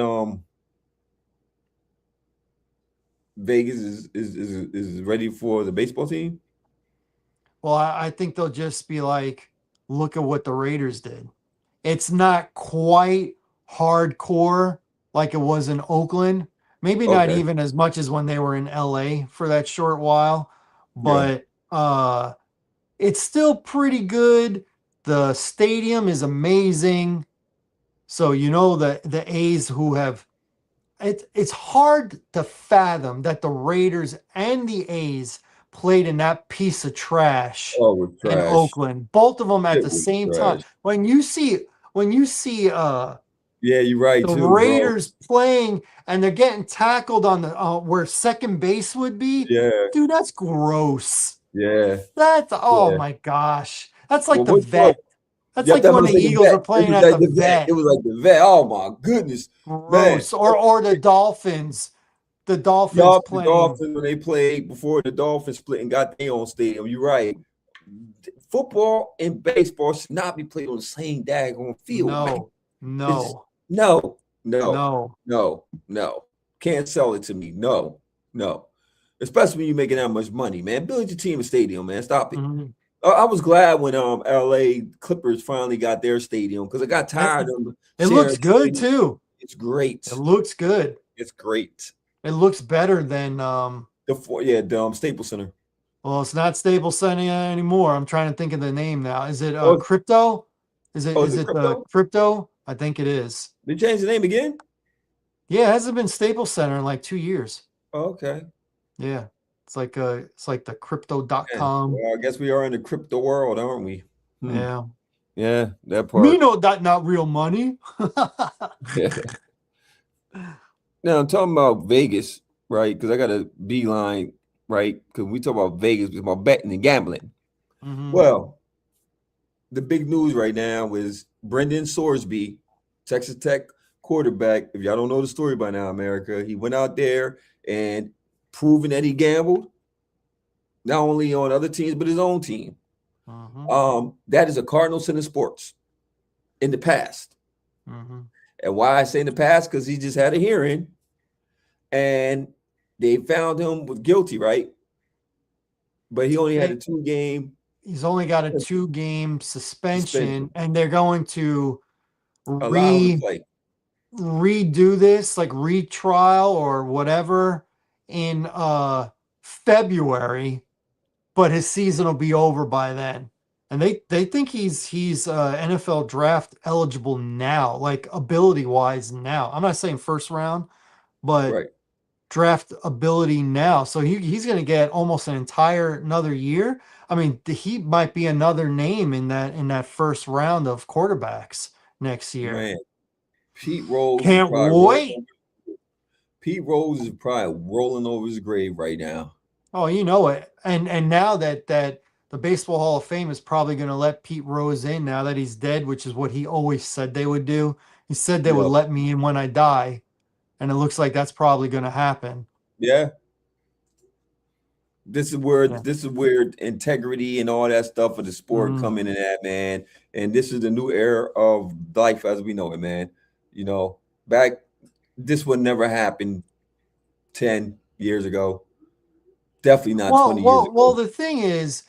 Vegas is ready for the baseball team? Well, I think they'll just be like, look at what the Raiders did. It's not quite hardcore like it was in Oakland. Maybe not even as much as when they were in LA for that short while, but it's still pretty good. The stadium is amazing. So the A's who have it's hard to fathom that the Raiders and the A's played in that piece of trash in Oakland. Both of them at the same time. When you see yeah, you're right. The Raiders playing and they're getting tackled on the where second base would be. Yeah, dude, that's gross. Yeah, that's my gosh. That's like the vet. That's like when the Eagles were playing at the vet. It was like the vet. Oh my goodness, gross. Or the Dolphins. The Dolphins playing. The Dolphins when they played before the Dolphins split and got their own stadium. You're right. Football and baseball should not be played on the same daggone field. No. Can't sell it to me. No. Especially when you're making that much money, man. Build your team a stadium, man. Stop it. Mm-hmm. I was glad when LA Clippers finally got their stadium because I got tired of them. It looks good too. It's great. It looks good. It's great. It looks better than the Staples Center. Well, it's not Staples Center anymore. I'm trying to think of the name now. Is it Crypto? Is it the Crypto? I think it is. They changed the name again? Yeah, it hasn't been Staples Center in like 2 years. Oh, okay. Yeah. It's like the crypto.com. Well, I guess we are in the crypto world, aren't we? Yeah. Yeah, that part. Me know that not real money. Now I'm talking about Vegas, right? Because I got a beeline, right? Because we talk about Vegas, it's about betting and gambling. Mm-hmm. Well, the big news right now is Brendan Sorsby Texas Tech quarterback. If y'all don't know the story by now, America, he went out there and proven that he gambled, not only on other teams but his own team. That is a cardinal sin in sports in the past. And why I say in the past, because he just had a hearing and they found him guilty, right? But he only had a 2-game. He's only got a 2-game suspension, and they're going to allow him to play. Redo this, like retrial or whatever, in February, but his season will be over by then. And they think he's NFL draft eligible now, like ability wise now. I'm not saying first round, but draft ability now. So he's going to get almost an entire another year. I mean, he might be another name in that first round of quarterbacks next year. Man, Pete Rose can't wait. Pete Rose is probably rolling over his grave right now. Oh, you know it. And now that the Baseball Hall of Fame is probably going to let Pete Rose in now that he's dead, which is what he always said they would do. He said they would let me in when I die, and it looks like that's probably going to happen. Yeah. This is where integrity and all that stuff of the sport come in and that, man. And this is the new era of life as we know it, man. You know, this would never happen 10 years ago. Definitely not 20 years ago. Well, the thing is,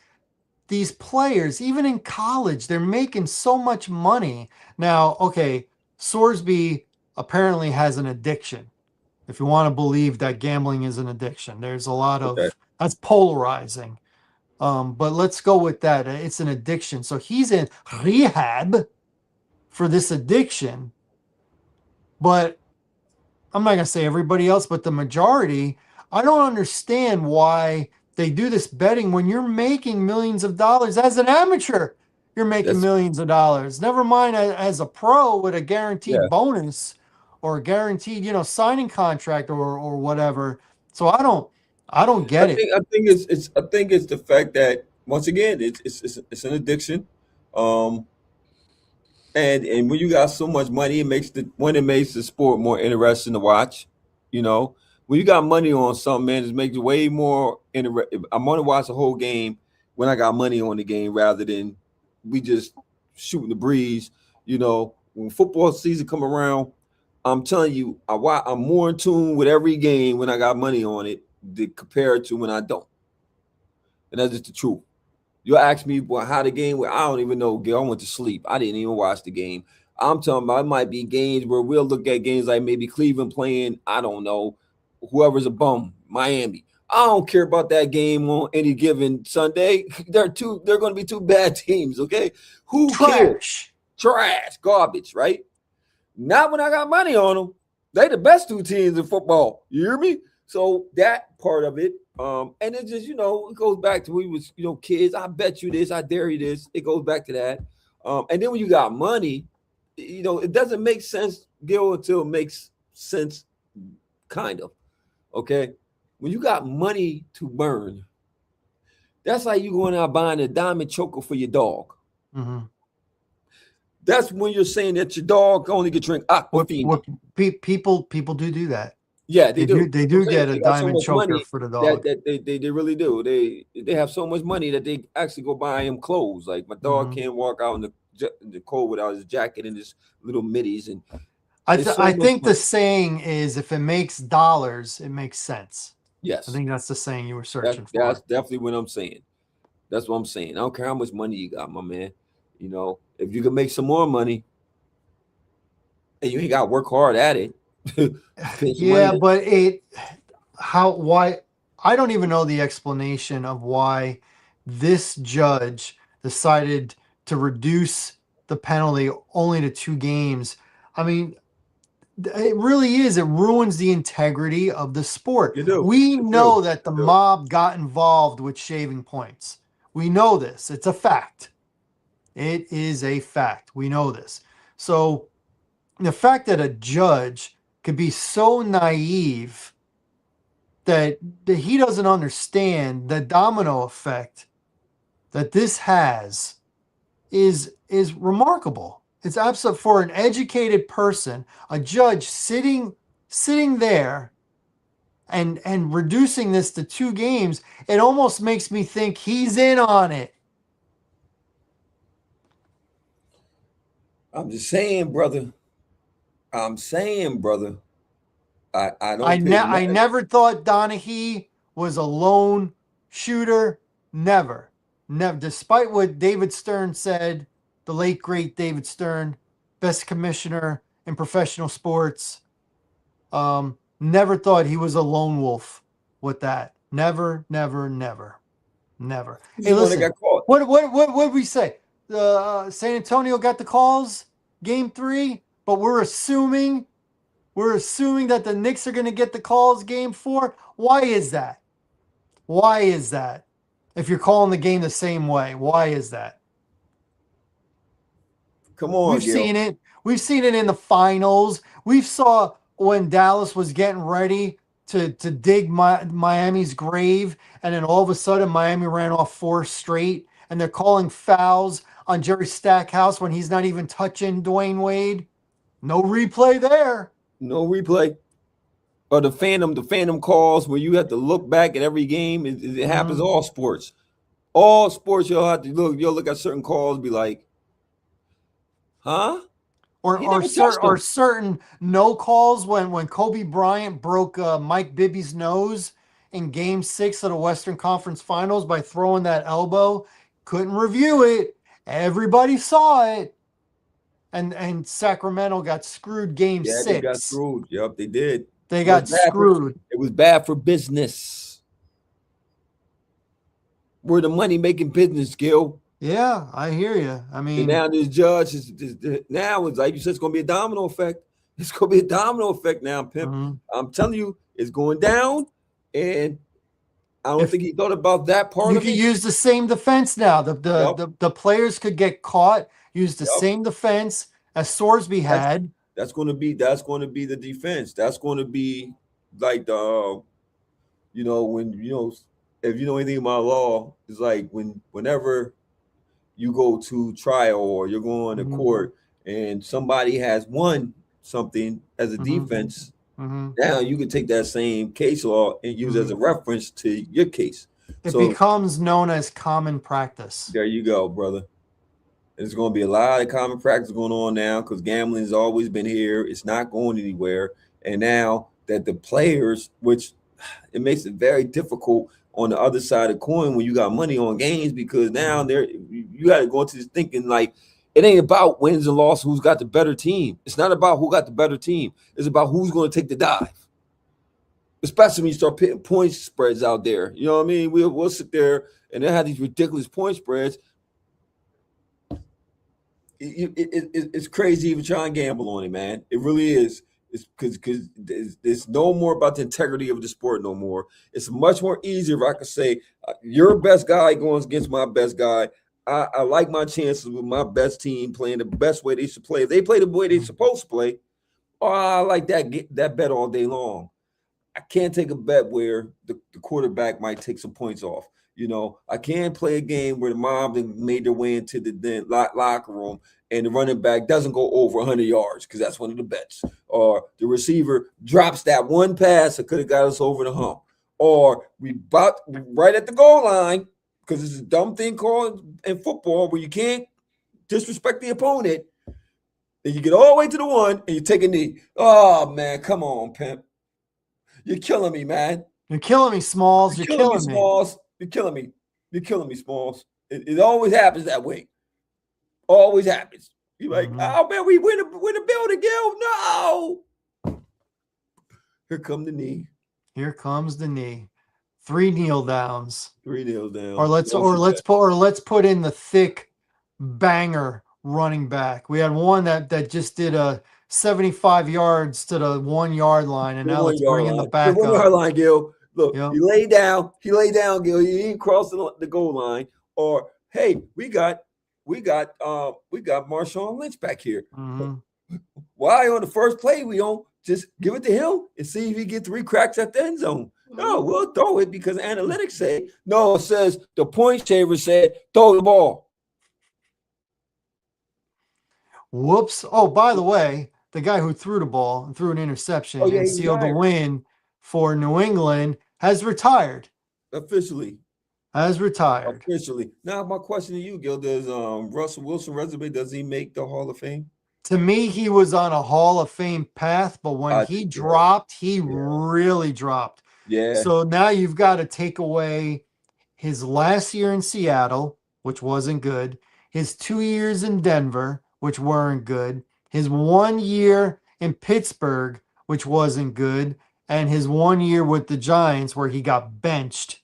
these players, even in college, they're making so much money. Now, okay, Sorsby apparently has an addiction. If you want to believe that gambling is an addiction, there's a lot of that's polarizing. But let's go with that. It's an addiction. So he's in rehab for this addiction. But I'm not going to say everybody else, but the majority, I don't understand why they do this betting when you're making millions of dollars as an amateur. You're making millions of dollars. Never mind as a pro with a guaranteed bonus or a guaranteed, signing contract or whatever. So I don't get it. I think it's the fact that once again it's an addiction. And when you got so much money, it makes the sport more interesting to watch. When you got money on something, man, it makes it way more interesting. I'm gonna watch the whole game when I got money on the game rather than we just shooting the breeze. When football season come around, I'm telling you, I'm more in tune with every game when I got money on it compared to when I don't. And that's just the truth. You ask me how the game went, I don't even know, Gil. I went to sleep. I didn't even watch the game. I'm talking about it might be games where we'll look at games like maybe Cleveland playing, I don't know, whoever's a bum, Miami. I don't care about that game on any given Sunday. They're going to be two bad teams, okay? Who cares? Trash, garbage, right? Not when I got money on them. They the best two teams in football. You hear me? So that part of it, and it just, it goes back to when we was, kids. I bet you this, I dare you this. It goes back to that. And then when you got money, it doesn't make sense, Gil, until it makes sense, kind of. Okay, when you got money to burn, that's like you going out buying a diamond choker for your dog. Mm-hmm. That's when you're saying that your dog only can drink Aquafina. People do that. Yeah, they do. They do get a diamond choker for the dog. They really do. They have so much money that they actually go buy him clothes. Like my dog can't walk out in the cold without his jacket and his little middies. And I think the saying is, if it makes dollars, it makes sense. Yes. I think that's the saying you were searching for. That's definitely what I'm saying. That's what I'm saying. I don't care how much money you got, my man. If you can make some more money and you ain't got to work hard at it. Yeah, but why? I don't even know the explanation of why this judge decided to reduce the penalty only to 2 games. I mean, it really is. It ruins the integrity of the sport. We know that the mob got involved with shaving points. We know this. It's a fact. It is a fact. We know this. So the fact that a judge could be so naive that he doesn't understand the domino effect that this has is remarkable. It's absolute for an educated person, a judge sitting there and reducing this to 2 games. It almost makes me think he's in on it. I'm just saying, brother. I'm saying, brother. I I don't pay I never thought Donaghy was a lone shooter. Never. Never. Despite what David Stern said, the late great David Stern, best commissioner in professional sports. Never thought he was a lone wolf with that. Never, never, never, never. He's Hey, the one that listen. got caught. What did we say? San Antonio got the calls, game 3, but we're assuming that the Knicks are going to get the calls game 4. Why is that? Why is that? If you're calling the game the same way, why is that? Come on, We've Gil. seen it. We've seen it in the finals. We saw when Dallas was getting ready to dig Miami's grave, and then all of a sudden Miami ran off 4 straight, and they're calling fouls on Jerry Stackhouse when he's not even touching Dwayne Wade. No replay there. No replay. Or the phantom calls where you have to look back at every game. It happens all sports. All sports, you'll have to look at certain calls, be like, huh? Or certain no calls when Kobe Bryant broke Mike Bibby's nose in Game 6 of the Western Conference Finals by throwing that elbow. Couldn't review it. Everybody saw it. And Sacramento got screwed Game 6. They got screwed. Yep, they did. They got screwed. It was bad for business. We're the money-making business, Gil. Yeah, I hear you. I mean, and now this judge now it's like you said, it's going to be a domino effect. It's going to be a domino effect now, Pimp. Mm-hmm. I'm telling you, it's going down, and I don't think he thought about that part you of it. You could use the same defense now. The players could get caught, use the same defense as Sorsby had. That's going to be the defense. That's going to be like the, when if you know anything about law, it's like whenever you go to trial or you're going to court and somebody has won something as a defense, now you can take that same case law and use it as a reference to your case. It becomes known as common practice. There you go, brother. There's going to be a lot of common practice going on now because gambling has always been here. It's not going anywhere. And now that the players, which it makes it very difficult on the other side of the coin when you got money on games, because now you got to go into this thinking like it ain't about wins and losses, who's got the better team. It's not about who got the better team. It's about who's going to take the dive. Especially when you start putting point spreads out there. You know what I mean? We'll sit there and they have these ridiculous point spreads. It's crazy even trying to gamble on it, man. It really is. It's because it's no more about the integrity of the sport no more. It's much more easier if I could say your best guy going against my best guy. I like my chances with my best team playing the best way they should play. If they play the way they're supposed to play, I like that bet all day long. I can't take a bet where the quarterback might take some points off. I can't play a game where the mob made their way into the locker room and the running back doesn't go over 100 yards because that's one of the bets. Or the receiver drops that one pass that could have got us over the hump. Or we right at the goal line because it's a dumb thing called in football where you can't disrespect the opponent. And you get all the way to the one and you take a knee. Oh, man, come on, Pimp. You're killing me, man. You're killing me, Smalls. You're killing me, Smalls. You're killing me. You're killing me, Smalls. It always happens that way. Always happens. You're like, oh, man, we win a building, Gil. No. Here come the knee. Here comes the knee. 3 kneel downs. 3 kneel downs. Or let's put in the thick banger running back. We had one that just did a 75 yards to the 1 yard line, and now let's bring in the back. 1 yard line, Gil. Look, he lay down, Gil. He didn't cross the goal line. Or hey, we got Marshawn Lynch back here. Why on the first play we don't just give it to him and see if he get 3 cracks at the end zone? No, we'll throw it because analytics say no. It says the point shaver said throw the ball. Whoops. Oh, by the way, the guy who threw the ball and threw an interception Oh yeah, and he sealed the retired win for New England has retired. officially. Has retired. Officially. Now, my question to you, Gil, does Russell Wilson resume, does he make the Hall of Fame? To me, he was on a Hall of Fame path, but when I he think you're right. dropped, he Yeah. really dropped. Yeah. So now you've got to take away his last year in Seattle, which wasn't good, his 2 years in Denver, which weren't good, his 1 year in Pittsburgh, which wasn't good, and his 1 year with the Giants where he got benched.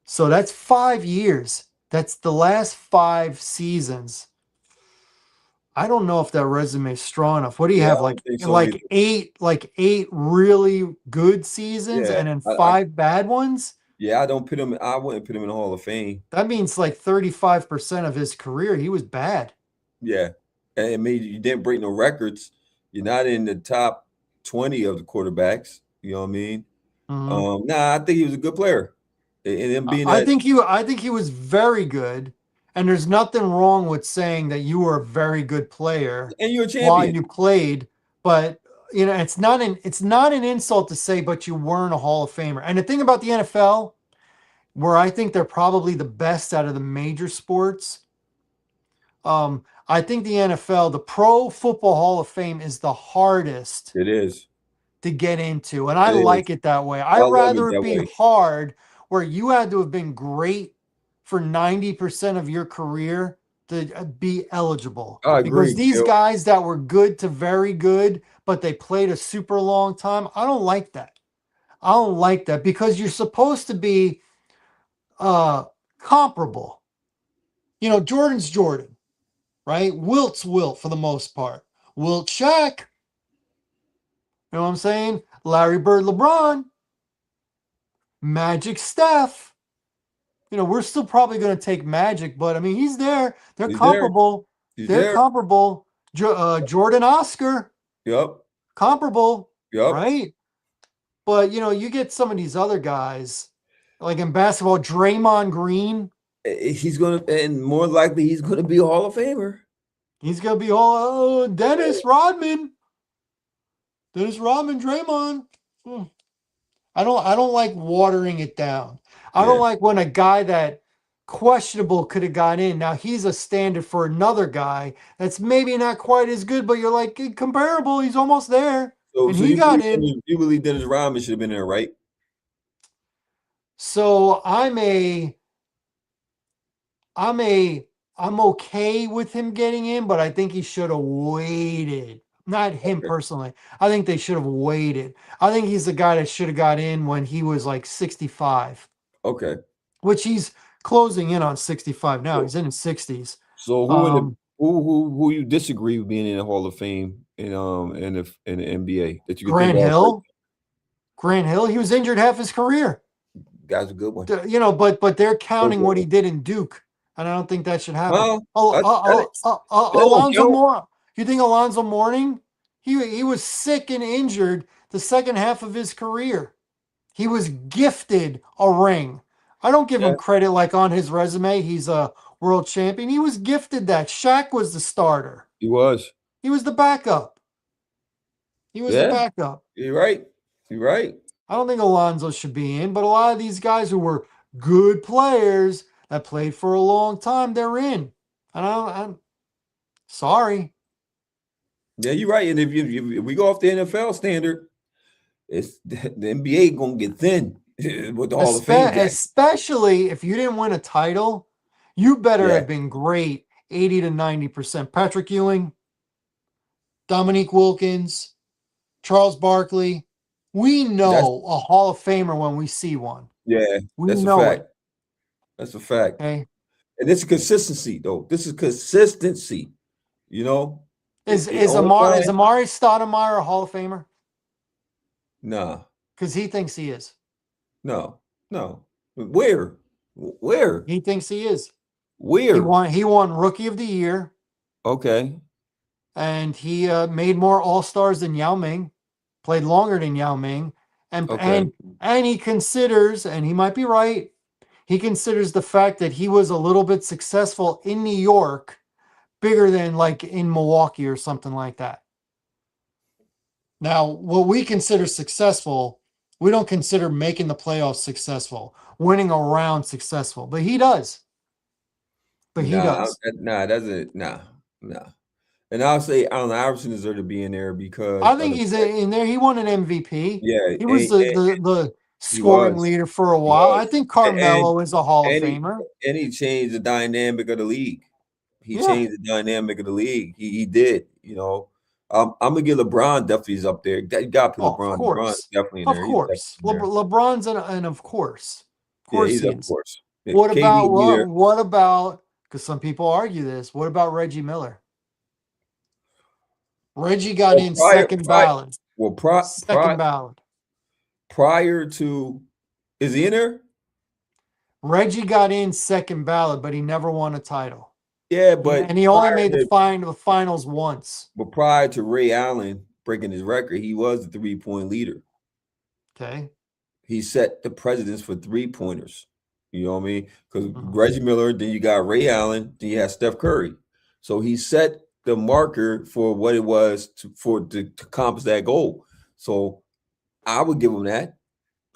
So that's 5 years. That's the last 5 seasons. I don't know if that resume is strong enough. What do you Yeah, have? I don't think so either. Like eight really good seasons Yeah. and then I 5 bad ones? yeah, I don't put him I wouldn't put him in the Hall of Fame. That means like 35% of his career, he was bad. Yeah. And I mean, you didn't break no records. You're not in the top 20 of the quarterbacks. You know what I mean? Mhm. Nah, I think he was a good player. And him being I that, think he was very good. And there's nothing wrong with saying that you were a very good player and you're a while champion. you played, but it's not an insult to say, but you weren't a Hall of Famer. And the thing about the NFL, where I think they're probably the best out of the major sports, I think the NFL, the Pro Football Hall of Fame, is the hardest It is. to get into. And I It is. like it that way. I I'd love it rather it that be way. hard where you had to have been great for 90% of your career to be eligible. I Because agree, these Gil. guys that were good to very good, but they played a super long time, I don't like that. I don't like that because you're supposed to be comparable. Jordan's Jordan, right? Wilt's Wilt for the most part. Wilt Shaq, you know what I'm saying? Larry Bird LeBron, Magic Steph. We're still probably going to take Magic, but I mean, he's there. They're He's there. comparable. He's They're there. comparable. Jordan Oscar, Yep. comparable, Yep. right? But you get some of these other guys, like in basketball, Draymond Green. He's gonna, and more likely he's gonna be a Hall of Famer. He's gonna be all Dennis Rodman, Draymond. Hmm. I don't like watering it down. I don't Yeah. like when a guy that questionable could have got in. Now he's a standard for another guy that's maybe not quite as good, but you're like comparable. He's almost there, So, and so he you got believe in. Dennis Rodman should have been there, right? So I'm okay with him getting in, but I think he should have waited. Not him Okay. personally. I think they should have waited. I think he's the guy that should have got in when he was like 65, Okay. which he's closing in on 65 now. So, He's in his 60s. so who in the Um, who you disagree with being in the Hall of Fame in the NBA that you could think Grant of? Hill. Grant Hill, he was injured half his career. Guy's a good one. But they're So counting good what one. he did in Duke, and I don't think that should happen. Well, that don't Alonzo count. Moore. You think Alonzo Mourning? He was sick and injured the second half of his career. He was gifted a ring. I don't give Yeah, him credit like on his resume. He's a world champion. He was gifted that. Shaq was the starter. he was. He was the backup. He was the Yeah, backup. you're right. You're right. I don't think Alonzo should be in, but a lot of these guys who were good players that played for a long time, they're in. And I'm sorry. Yeah, you're right. And if we go off the NFL standard, it's the NBA gonna get thin with the Hall of Fame game. Especially if you didn't win a title, you better Yeah, have been great 80 to 90%. Patrick Ewing, Dominique Wilkins, Charles Barkley. We that's know a Hall of Famer when we see one. yeah, We that's a know fact. it. That's a fact. Okay. And this is consistency, though. This is consistency. You know, Is it is only Amari time. is Amari Stoudemire a Hall of Famer? Nah, Because he thinks he is. no, no. Where? Where? He thinks he is. He Where? won Rookie of the Year, Okay. and he made more All Stars than Yao Ming, played longer than Yao Ming, and Okay. he considers, and he might be right, he considers the fact that he was a little bit successful in New York bigger than like in Milwaukee or something like that. Now, what we consider successful, we don't consider making the playoffs successful, winning a round successful, but he does. But he Nah, does. nah. And I'll say Allen Iverson deserved to be in there because I of think the he's fact, in there. He won an MVP. yeah, He was the he scoring was, leader for a he while. I was, think and Carmelo is a Hall of and he Famer. and he changed the dynamic of the league. He Yeah. changed the dynamic of the league. He did, you know. I'm gonna get LeBron definitely is up there. You got to put Oh, of LeBron. LeBron's course. definitely in Of there. He's definitely course. in there. LeBron's and of course. Of Yeah, course he's he of is. course. Yeah, What KD about will be there. what about, because some people argue this, what about Reggie Miller? Reggie got Well, in second ballot. well, Second ballot. prior to, is he in there? Reggie got in second ballot, but he never won a title. Yeah, but And he only made the finals once. prior to Ray Allen breaking his record, he was the 3-point leader. Okay. He set the precedence for 3-pointers. You know what I mean? Because Mhm. Reggie Miller, then you got Ray Allen, then you had Steph Curry. So he set the marker for what it was to accomplish that goal. So I would give him that.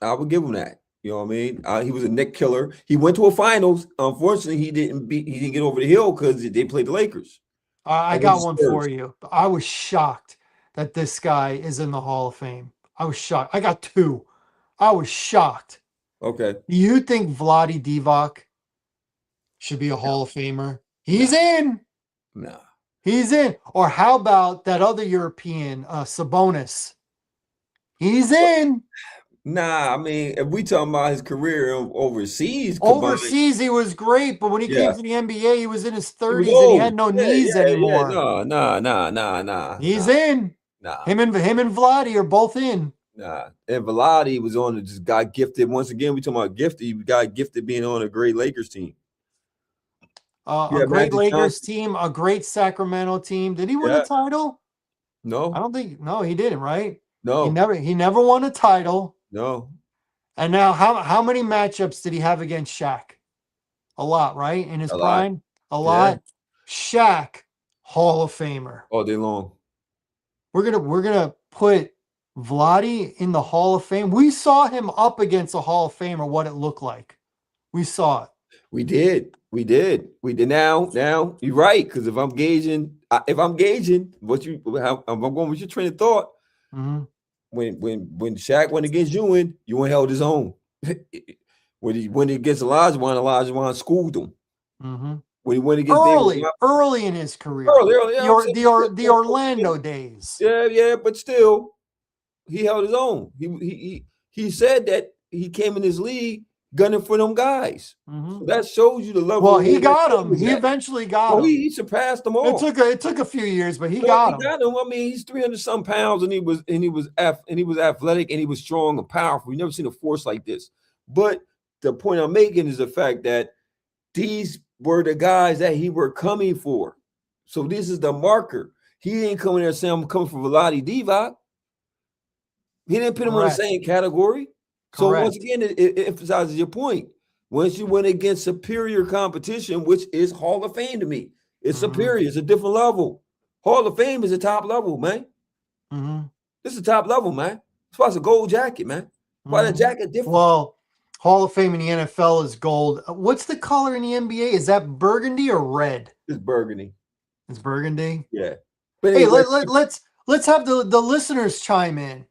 I would give him that. You know what I mean? He was a Nick killer. He went to a finals. Unfortunately, he didn't get over the hill because they played the Lakers. I Against got the one Spurs. for you. I was shocked that this guy is in the Hall of Fame. I was shocked. I got two. I was shocked. Okay. Do you think Vlade Divac should be a Hall of Famer? He's in. No. He's in. Or how about that other European, Sabonis? He's in. Nah, I mean, if we talking about his career overseas combined, Overseas, he was great, but when he yeah, came to the NBA, he was in his he was 30s and he old. had no Yeah, knees anymore. Nah. He's in. Nah. Him and Vlade are both in. Nah. And Vlade was on it, just got gifted. Once again, we talking about gifted. He got gifted being on a great Lakers team. A great Magic Lakers Johnson. team, a great Sacramento team. Did he win Yeah. a title? I No, don't think. No, he didn't. Right? no, He never won a title. no. And now, how many matchups did he have against Shaq? A lot, right? In his A lot. prime, a Yeah. lot. Shaq, Hall of Famer. All day long. We're gonna put Vlade in the Hall of Fame. We saw him up against a Hall of Famer. What it looked like. We saw it. We did. Now you're right. Because if I'm gauging what I'm going with your train of thought. Mm-hmm. When Shaq went against Ewan held his own. When he went against Olajuwon schooled him. Mm-hmm. When he went against early in his career, the Orlando days. Yeah, but still, he held his own. He said that he came in this league gunning for them guys. Mm-hmm. So that shows you the level. Well, he got him. He eventually got him. He surpassed them all. It took a few years, but he got him. I mean, he's 300-some pounds, and he was athletic, and he was strong and powerful. We've never seen a force like this. But the point I'm making is the fact that these were the guys that he were coming for. So this is the marker. He ain't coming there saying I'm coming for Vlade Divac. He didn't put him in the same category. So once again, it emphasizes your point. Once you went against superior competition, which is Hall of Fame to me, it's superior. It's a different level. Hall of Fame is a top level, man. Mm-hmm. This is a top level, man. That's why it's a gold jacket, man. Why the jacket different? Well, Hall of Fame in the NFL is gold. What's the color in the NBA? Is that burgundy or red? It's burgundy. It's burgundy? Yeah. But hey, let's have the listeners chime in.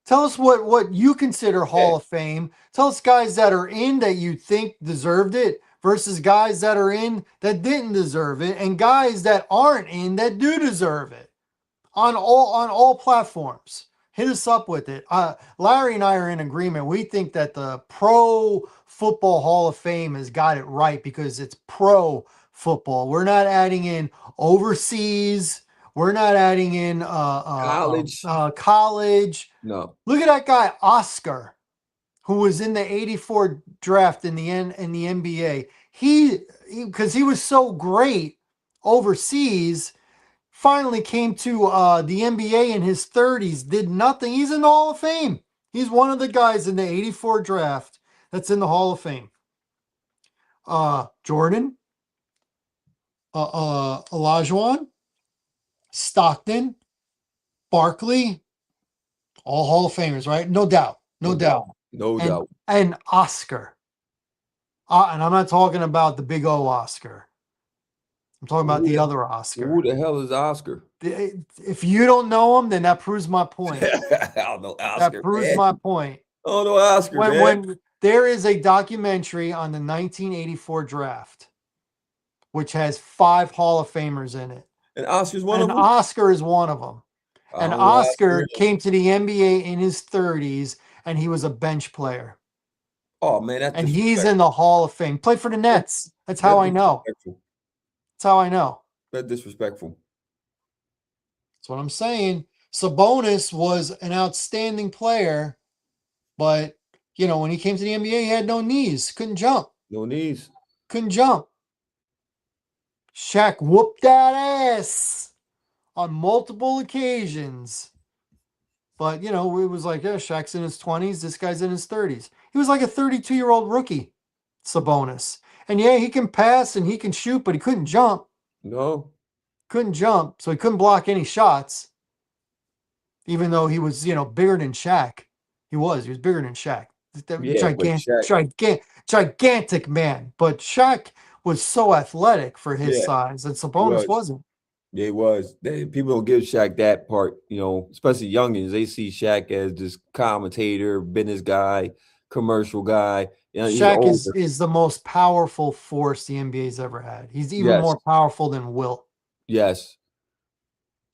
Tell us what you consider Hall of Fame. Tell us guys that are in that you think deserved it versus guys that are in that didn't deserve it, and guys that aren't in that do deserve it on all platforms. Hit us up with it. Larry and I are in agreement. We think that the Pro Football Hall of Fame has got it right because it's pro football. We're not adding in overseas. We're not adding in college. No. Look at that guy, Oscar, who was in the 84 draft in the NBA. Because he was so great overseas, finally came to the NBA in his 30s, did nothing. He's in the Hall of Fame. He's one of the guys in the 84 draft that's in the Hall of Fame. Jordan, Olajuwon, Stockton, Barkley, all Hall of Famers, right? No doubt, no doubt. No And doubt. and Oscar. And I'm not talking about the big O Oscar. I'm talking about the other Oscar. Who the hell is Oscar? If you don't know him, then that proves my point. I don't know Oscar. That proves man. my point. I don't know Oscar, man. When there is a documentary on the 1984 draft, which has 5 Hall of Famers in it. And Oscar's one And of them? Oscar is one of them. And Oh, Oscar came to the NBA in his 30s, and he was a bench player. Oh, man, that's And he's in the Hall of Fame. Played for the Nets. That's how I know. That's how I know. That's disrespectful. That's what I'm saying. Sabonis was an outstanding player, but, you know, when he came to the NBA, he had no knees. Couldn't jump. No knees. Couldn't jump. Shaq whooped that ass on multiple occasions. But, you know, it was like, yeah, Shaq's in his 20s. This guy's in his 30s. He was like a 32-year-old rookie, Sabonis. And, yeah, he can pass and he can shoot, but he couldn't jump. No. Couldn't jump, so he couldn't block any shots. Even though he was, you know, bigger than Shaq. He was bigger than Shaq. Gigantic man. But Shaq was so athletic for his size, and Sabonis wasn't. Yeah, he was. People don't give Shaq that part, you know, especially youngins. They see Shaq as this commentator, business guy, commercial guy. You know, Shaq is the most powerful force the NBA's ever had. He's even more powerful than Wilt. Yes.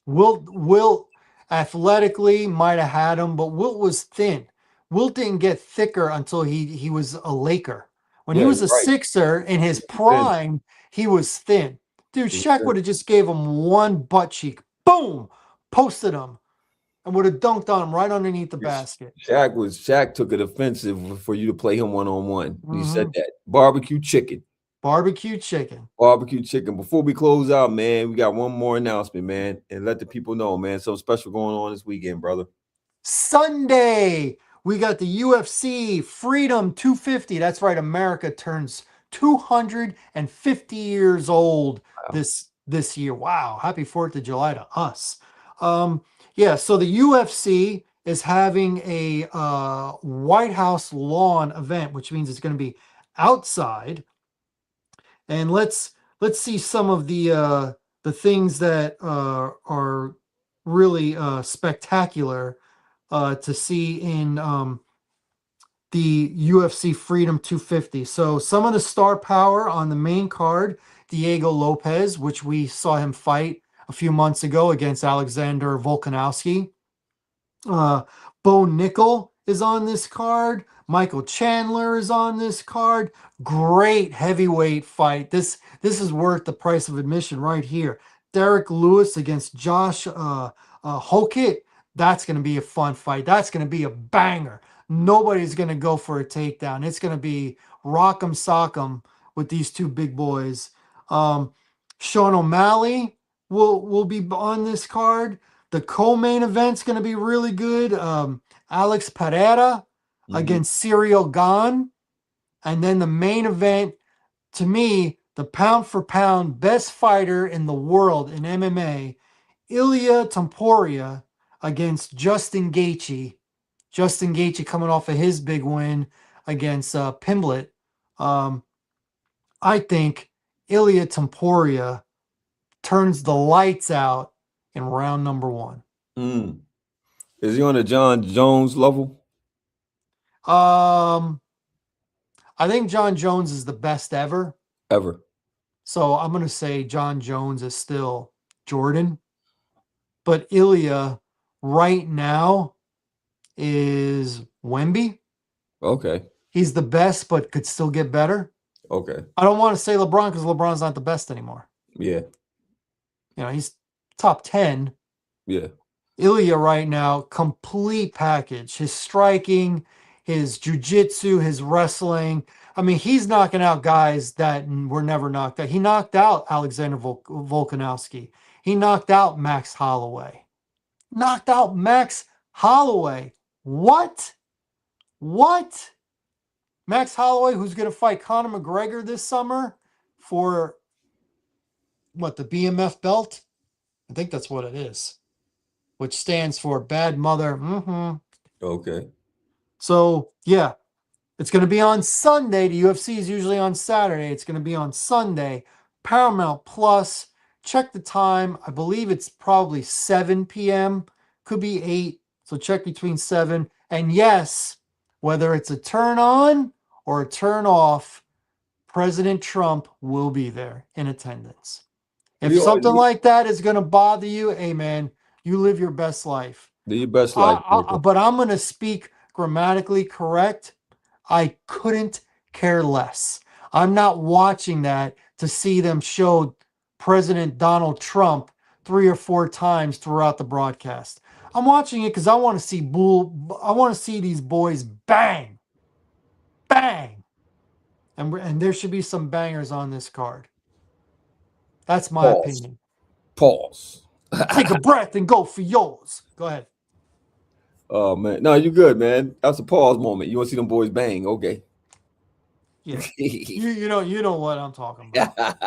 Wilt athletically might have had him, but Wilt was thin. Wilt didn't get thicker until he was a Laker. When he was a Sixer in his prime, he was thin. Dude, Shaq would have just gave him one butt cheek. Boom! Posted him. And would have dunked on him right underneath the basket. Shaq took it offensive for you to play him one-on-one. He said that. Barbecue chicken. Barbecue chicken. Barbecue chicken. Before we close out, man, we got one more announcement, man. And let the people know, man, something special going on this weekend, brother. Sunday, we got the UFC Freedom 250. That's right, America turns 250 years old this year. Wow, happy 4th of July to us. Yeah, so the UFC is having a White House lawn event, which means it's going to be outside. And let's see some of the things that are really spectacular to see in the UFC Freedom 250. So some of the star power on the main card, Diego Lopez, which we saw him fight a few months ago against Alexander Volkanovski. Bo Nickel is on this card. Michael Chandler is on this card. Great heavyweight fight. This is worth the price of admission right here. Derek Lewis against Josh Hokit. That's going to be a fun fight. That's going to be a banger. Nobody's going to go for a takedown. It's going to be rock'em sock'em with these two big boys. Sean O'Malley will be on this card. The co-main event's going to be really good. Alex Pereira against Ciryl Gane. And then the main event, to me, the pound-for-pound best fighter in the world in MMA, Ilia Topuria against Justin Gaethje. Justin Gaethje coming off of his big win against Pimblett. I think Ilia Topuria turns the lights out in round number 1. Is he on the John Jones level? I think John Jones is the best ever. So I'm going to say John Jones is still Jordan. But Ilia right now is Wemby. Okay. He's the best, but could still get better. Okay. I don't want to say LeBron because LeBron's not the best anymore. Yeah. You know, he's top 10. Yeah. Ilia right now, complete package. His striking, his jiu-jitsu, his wrestling. I mean, he's knocking out guys that were never knocked out. He knocked out Alexander Volkanovski. He knocked out Max Holloway. What? Max Holloway, who's going to fight Conor McGregor this summer for what, the BMF belt? I think that's what it is, which stands for Bad Mother. Okay. So yeah, it's going to be on Sunday. The UFC is usually on Saturday. It's going to be on Sunday. Paramount Plus. Check the time. I believe it's probably 7 p.m. Could be 8. So check between 7. And yes, whether it's a turn on or a turn off, President Trump will be there in attendance. If something like that is going to bother you, hey man, you live your best life. Live your best life. But I'm going to speak grammatically correct. I couldn't care less. I'm not watching that to see them show President Donald Trump 3 or 4 times throughout the broadcast. I'm watching it because I want to see I want to see these boys bang, bang, and there should be some bangers on this card. That's my opinion. Pause. Take a breath and go for yours. Go ahead. Oh man, no, you're good, man. That's a pause moment. You want to see them boys bang? Okay. Yeah, you know what I'm talking about.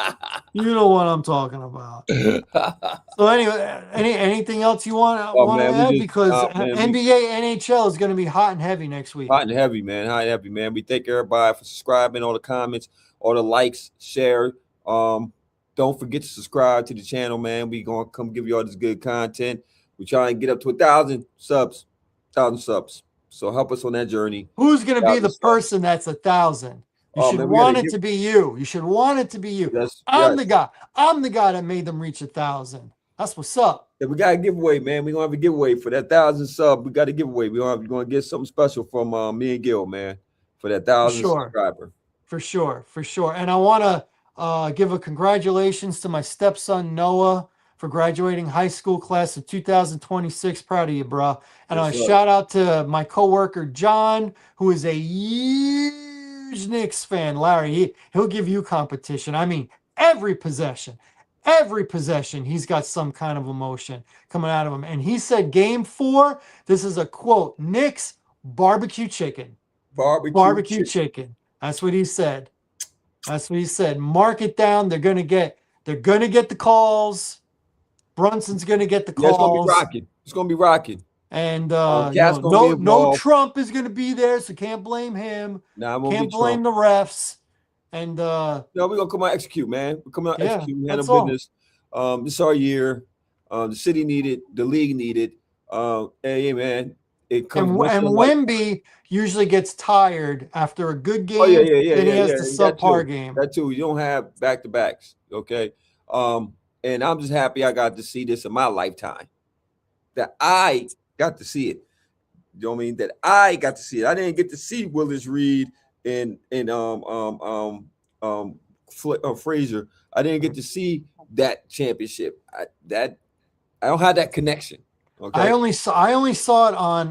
You know what I'm talking about. So anyway, anything else you want to add? Because NBA, NHL is going to be hot and heavy next week. Hot and heavy, man. Hot and heavy, man. We thank everybody for subscribing, all the comments, all the likes, share. Don't forget to subscribe to the channel, man. We gonna come give you all this good content. We try and get up to 1,000 subs. 1,000 subs. So help us on that journey. Who's going to be the person that's 1,000? You should want it to be you. You should want it to be you. I'm the guy. I'm the guy that made them reach 1,000. That's what's up. Yeah, we got a giveaway, man. We're gonna have a giveaway for that 1,000 sub. We got a giveaway. We're gonna get something special from me and Gil, man, for that 1,000 subscriber. For sure. And I want to give a congratulations to my stepson Noah for graduating high school class of 2026. Proud of you, bro. And a shout out to my coworker John, who is a huge Knicks fan. Larry, he'll give you competition. I mean, every possession, he's got some kind of emotion coming out of him. And he said, Game 4, this is a quote: Knicks barbecue chicken. Barbecue chicken. That's what he said. Mark it down. They're gonna get the calls. Brunson's gonna get the calls. Yeah, it's gonna be rocking. And no Trump is gonna be there, so can't blame him. Can't blame the refs. And no, we're gonna come out and execute, man. We're coming out and execute. We handle business. This is our year. The city needed, the league needed. Hey man, it comes. And Wemby usually gets tired after a good game. Then he has the subpar game. That too. You don't have back-to-backs. Okay. And I'm just happy I got to see this in my lifetime. That I got to see it. You know what I mean? That I got to see it. I didn't get to see Willis Reed and Frazier. I didn't get to see that championship. I don't have that connection. Okay. I only saw it on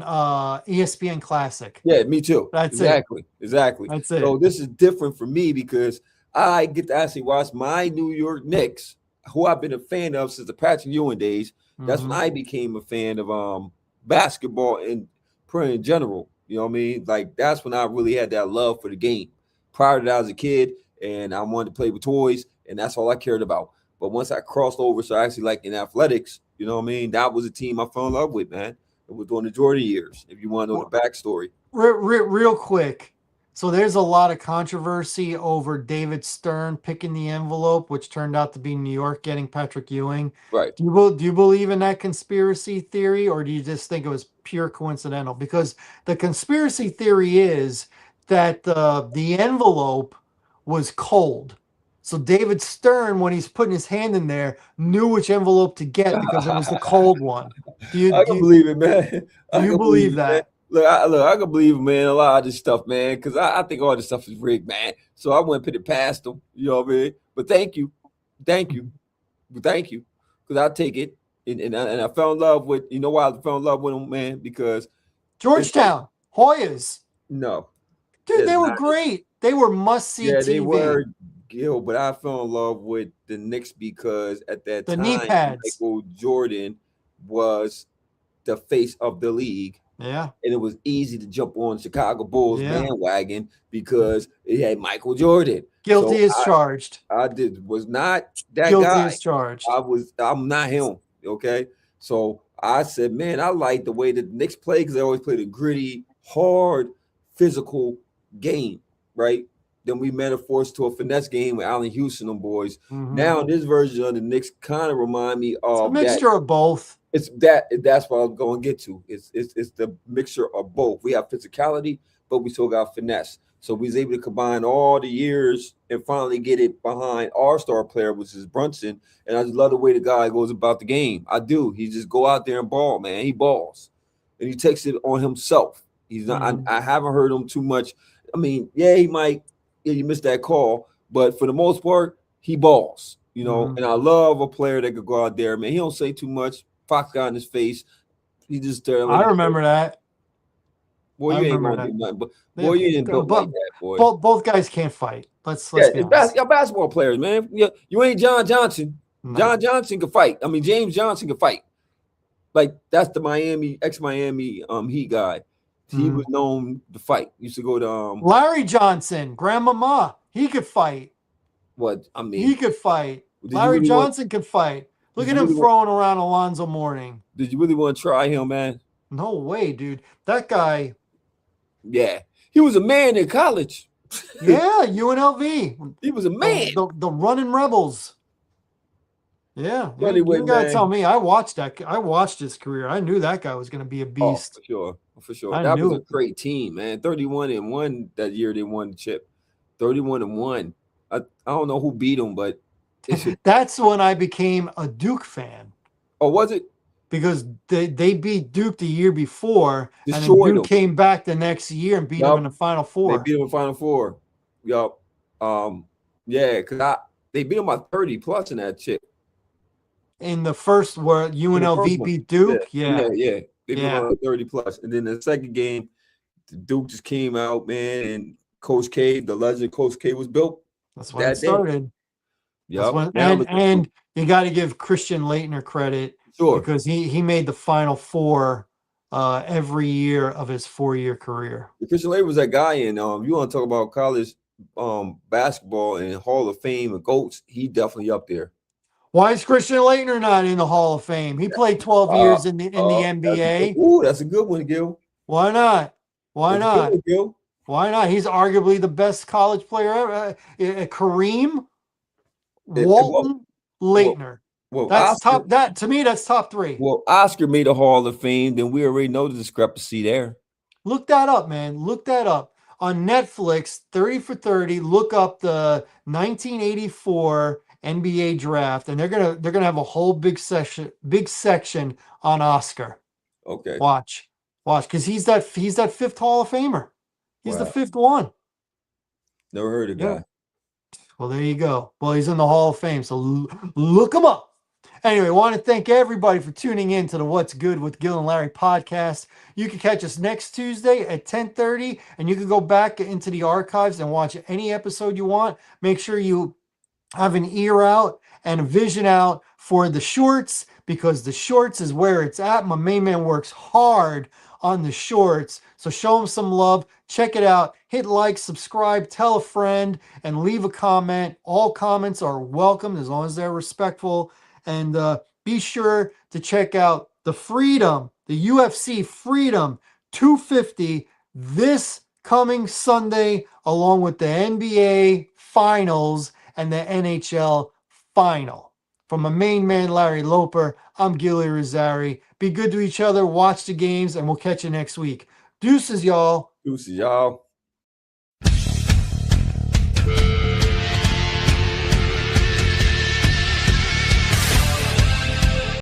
ESPN Classic. Yeah, me too. Exactly. That's it. So this is different for me because I get to actually watch my New York Knicks, who I've been a fan of since the Patrick Ewing days. That's when I became a fan of basketball in general. You know what I mean? Like that's when I really had that love for the game. Prior to that, I was a kid and I wanted to play with toys, and that's all I cared about. But once I crossed over, so I actually like in athletics, you know what I mean? That was a team I fell in love with, man. It was during the Jordan years, if you want to know the backstory. Real quick. So there's a lot of controversy over David Stern picking the envelope, which turned out to be New York getting Patrick Ewing. Right. Do you believe in that conspiracy theory, or do you just think it was pure coincidental? Because the conspiracy theory is that the envelope was cold. So David Stern, when he's putting his hand in there, knew which envelope to get because it was the cold one. I can believe it, man. Do you believe that? Man. Look, I can believe, man, a lot of this stuff, man, because I think all this stuff is rigged, man. So I wouldn't put it past them, you know what I mean? But thank you, because I take it, and I fell in love with. You know why I fell in love with them, man? Because Georgetown Hoyas. No, dude, they were great. They were must-see TV. They were. Gil, but I fell in love with the Knicks because at that time, knee pads. Michael Jordan was the face of the league, Yeah. And it was easy to jump on Chicago Bulls Yeah. bandwagon because it had Michael Jordan. Guilty So as charged. I was not that Guilty guy. as charged. I'm not him. Okay. So I said, man, I like the way the Knicks play because they always played a gritty, hard, physical game, right? Then we metaphors to a finesse game with Allen Houston, them boys. Now this version of the Knicks kind of remind me It's a of mixture of both. that's what I'm going to get to. It's the mixture of both. We have physicality, but we still got finesse. So we was able to combine all the years and finally get it behind our star player, which is Brunson. And I just love the way the guy goes about the game. I do. He just go out there and ball, man. He balls, and he takes it on himself. He's not. I haven't heard him too much. I mean, yeah, he might. Yeah, you missed that call, but for the most part, he balls. You know, and I love a player that could go out there, man. He don't say too much. Fox got in his face. He just there. I remember that. Boy, you ain't gonna do nothing. But boy, you ain't built like that, boy. Both guys can't fight. Let's be honest. Y'all basketball players, man. You ain't John Johnson. No. John Johnson can fight. I mean, James Johnson can fight. Like that's the ex-Miami Heat guy. He was known to fight. Used to go to Larry Johnson, grandmama. He could fight. What I mean, he could fight. Larry Johnson could fight. Look at him throwing around Alonzo Mourning. Did you really want to try him, man? No way, dude. That guy. Yeah, he was a man in college. Yeah, UNLV. He was a man. The running Rebels. Yeah, anyway, you gotta tell me. I watched his career. I knew that guy was going to be a beast. Oh, for sure. That was a great team, man. 31-1 that year. They won the chip. 31-1. I don't know who beat them, but that's when I became a Duke fan. Oh, was it? Because they beat Duke the year before, and then Duke came back the next year and beat them in the Final Four. They beat them in the Final Four. Yup. Yeah, because they beat them by 30 plus in that chip. In the first where UNLV beat Duke, yeah. They beat them by 30 plus. And then the second game, Duke just came out, man, and Coach K, the legend Coach K, was built. That's when it started. Yeah, and you got to give Christian Laettner credit, because he made the Final Four every year of his 4-year career. Christian Laettner was that guy, and you want to talk about college basketball and Hall of Fame and GOATs? He definitely up there. Why is Christian Laettner not in the Hall of Fame? He played 12 years in the NBA. That's a good one, Gil. Why not? Why not? Why not? He's arguably the best college player ever. Kareem, Walton, Laettner. Well, that's Oscar, top. To me, that's top 3. Well, Oscar made a Hall of Fame, then we already know the discrepancy there. Look that up, man. Look that up on Netflix. 30 for 30. Look up the 1984 NBA draft, and they're gonna have a whole big section on Oscar. Okay. Watch, because he's that 5th Hall of Famer. He's the 5th one. Never heard of the guy. Well, there you go. Well, he's in the Hall of Fame, so look him up. Anyway, I want to thank everybody for tuning in to the What's Good with Gil and Larry podcast. You can catch us next Tuesday at 10:30, and you can go back into the archives and watch any episode you want. Make sure you have an ear out and a vision out for the shorts, because the shorts is where it's at. My main man works hard on the shorts, so show him some love. Check it out. Hit like, subscribe, tell a friend, and leave a comment. All comments are welcome as long as they're respectful. And be sure to check out the UFC Freedom 250 this coming Sunday, along with the NBA Finals and the NHL Final. From my main man, Larry Loper, I'm Gilly Irizarry. Be good to each other, watch the games, and we'll catch you next week. Deuces, y'all. Deuces, y'all.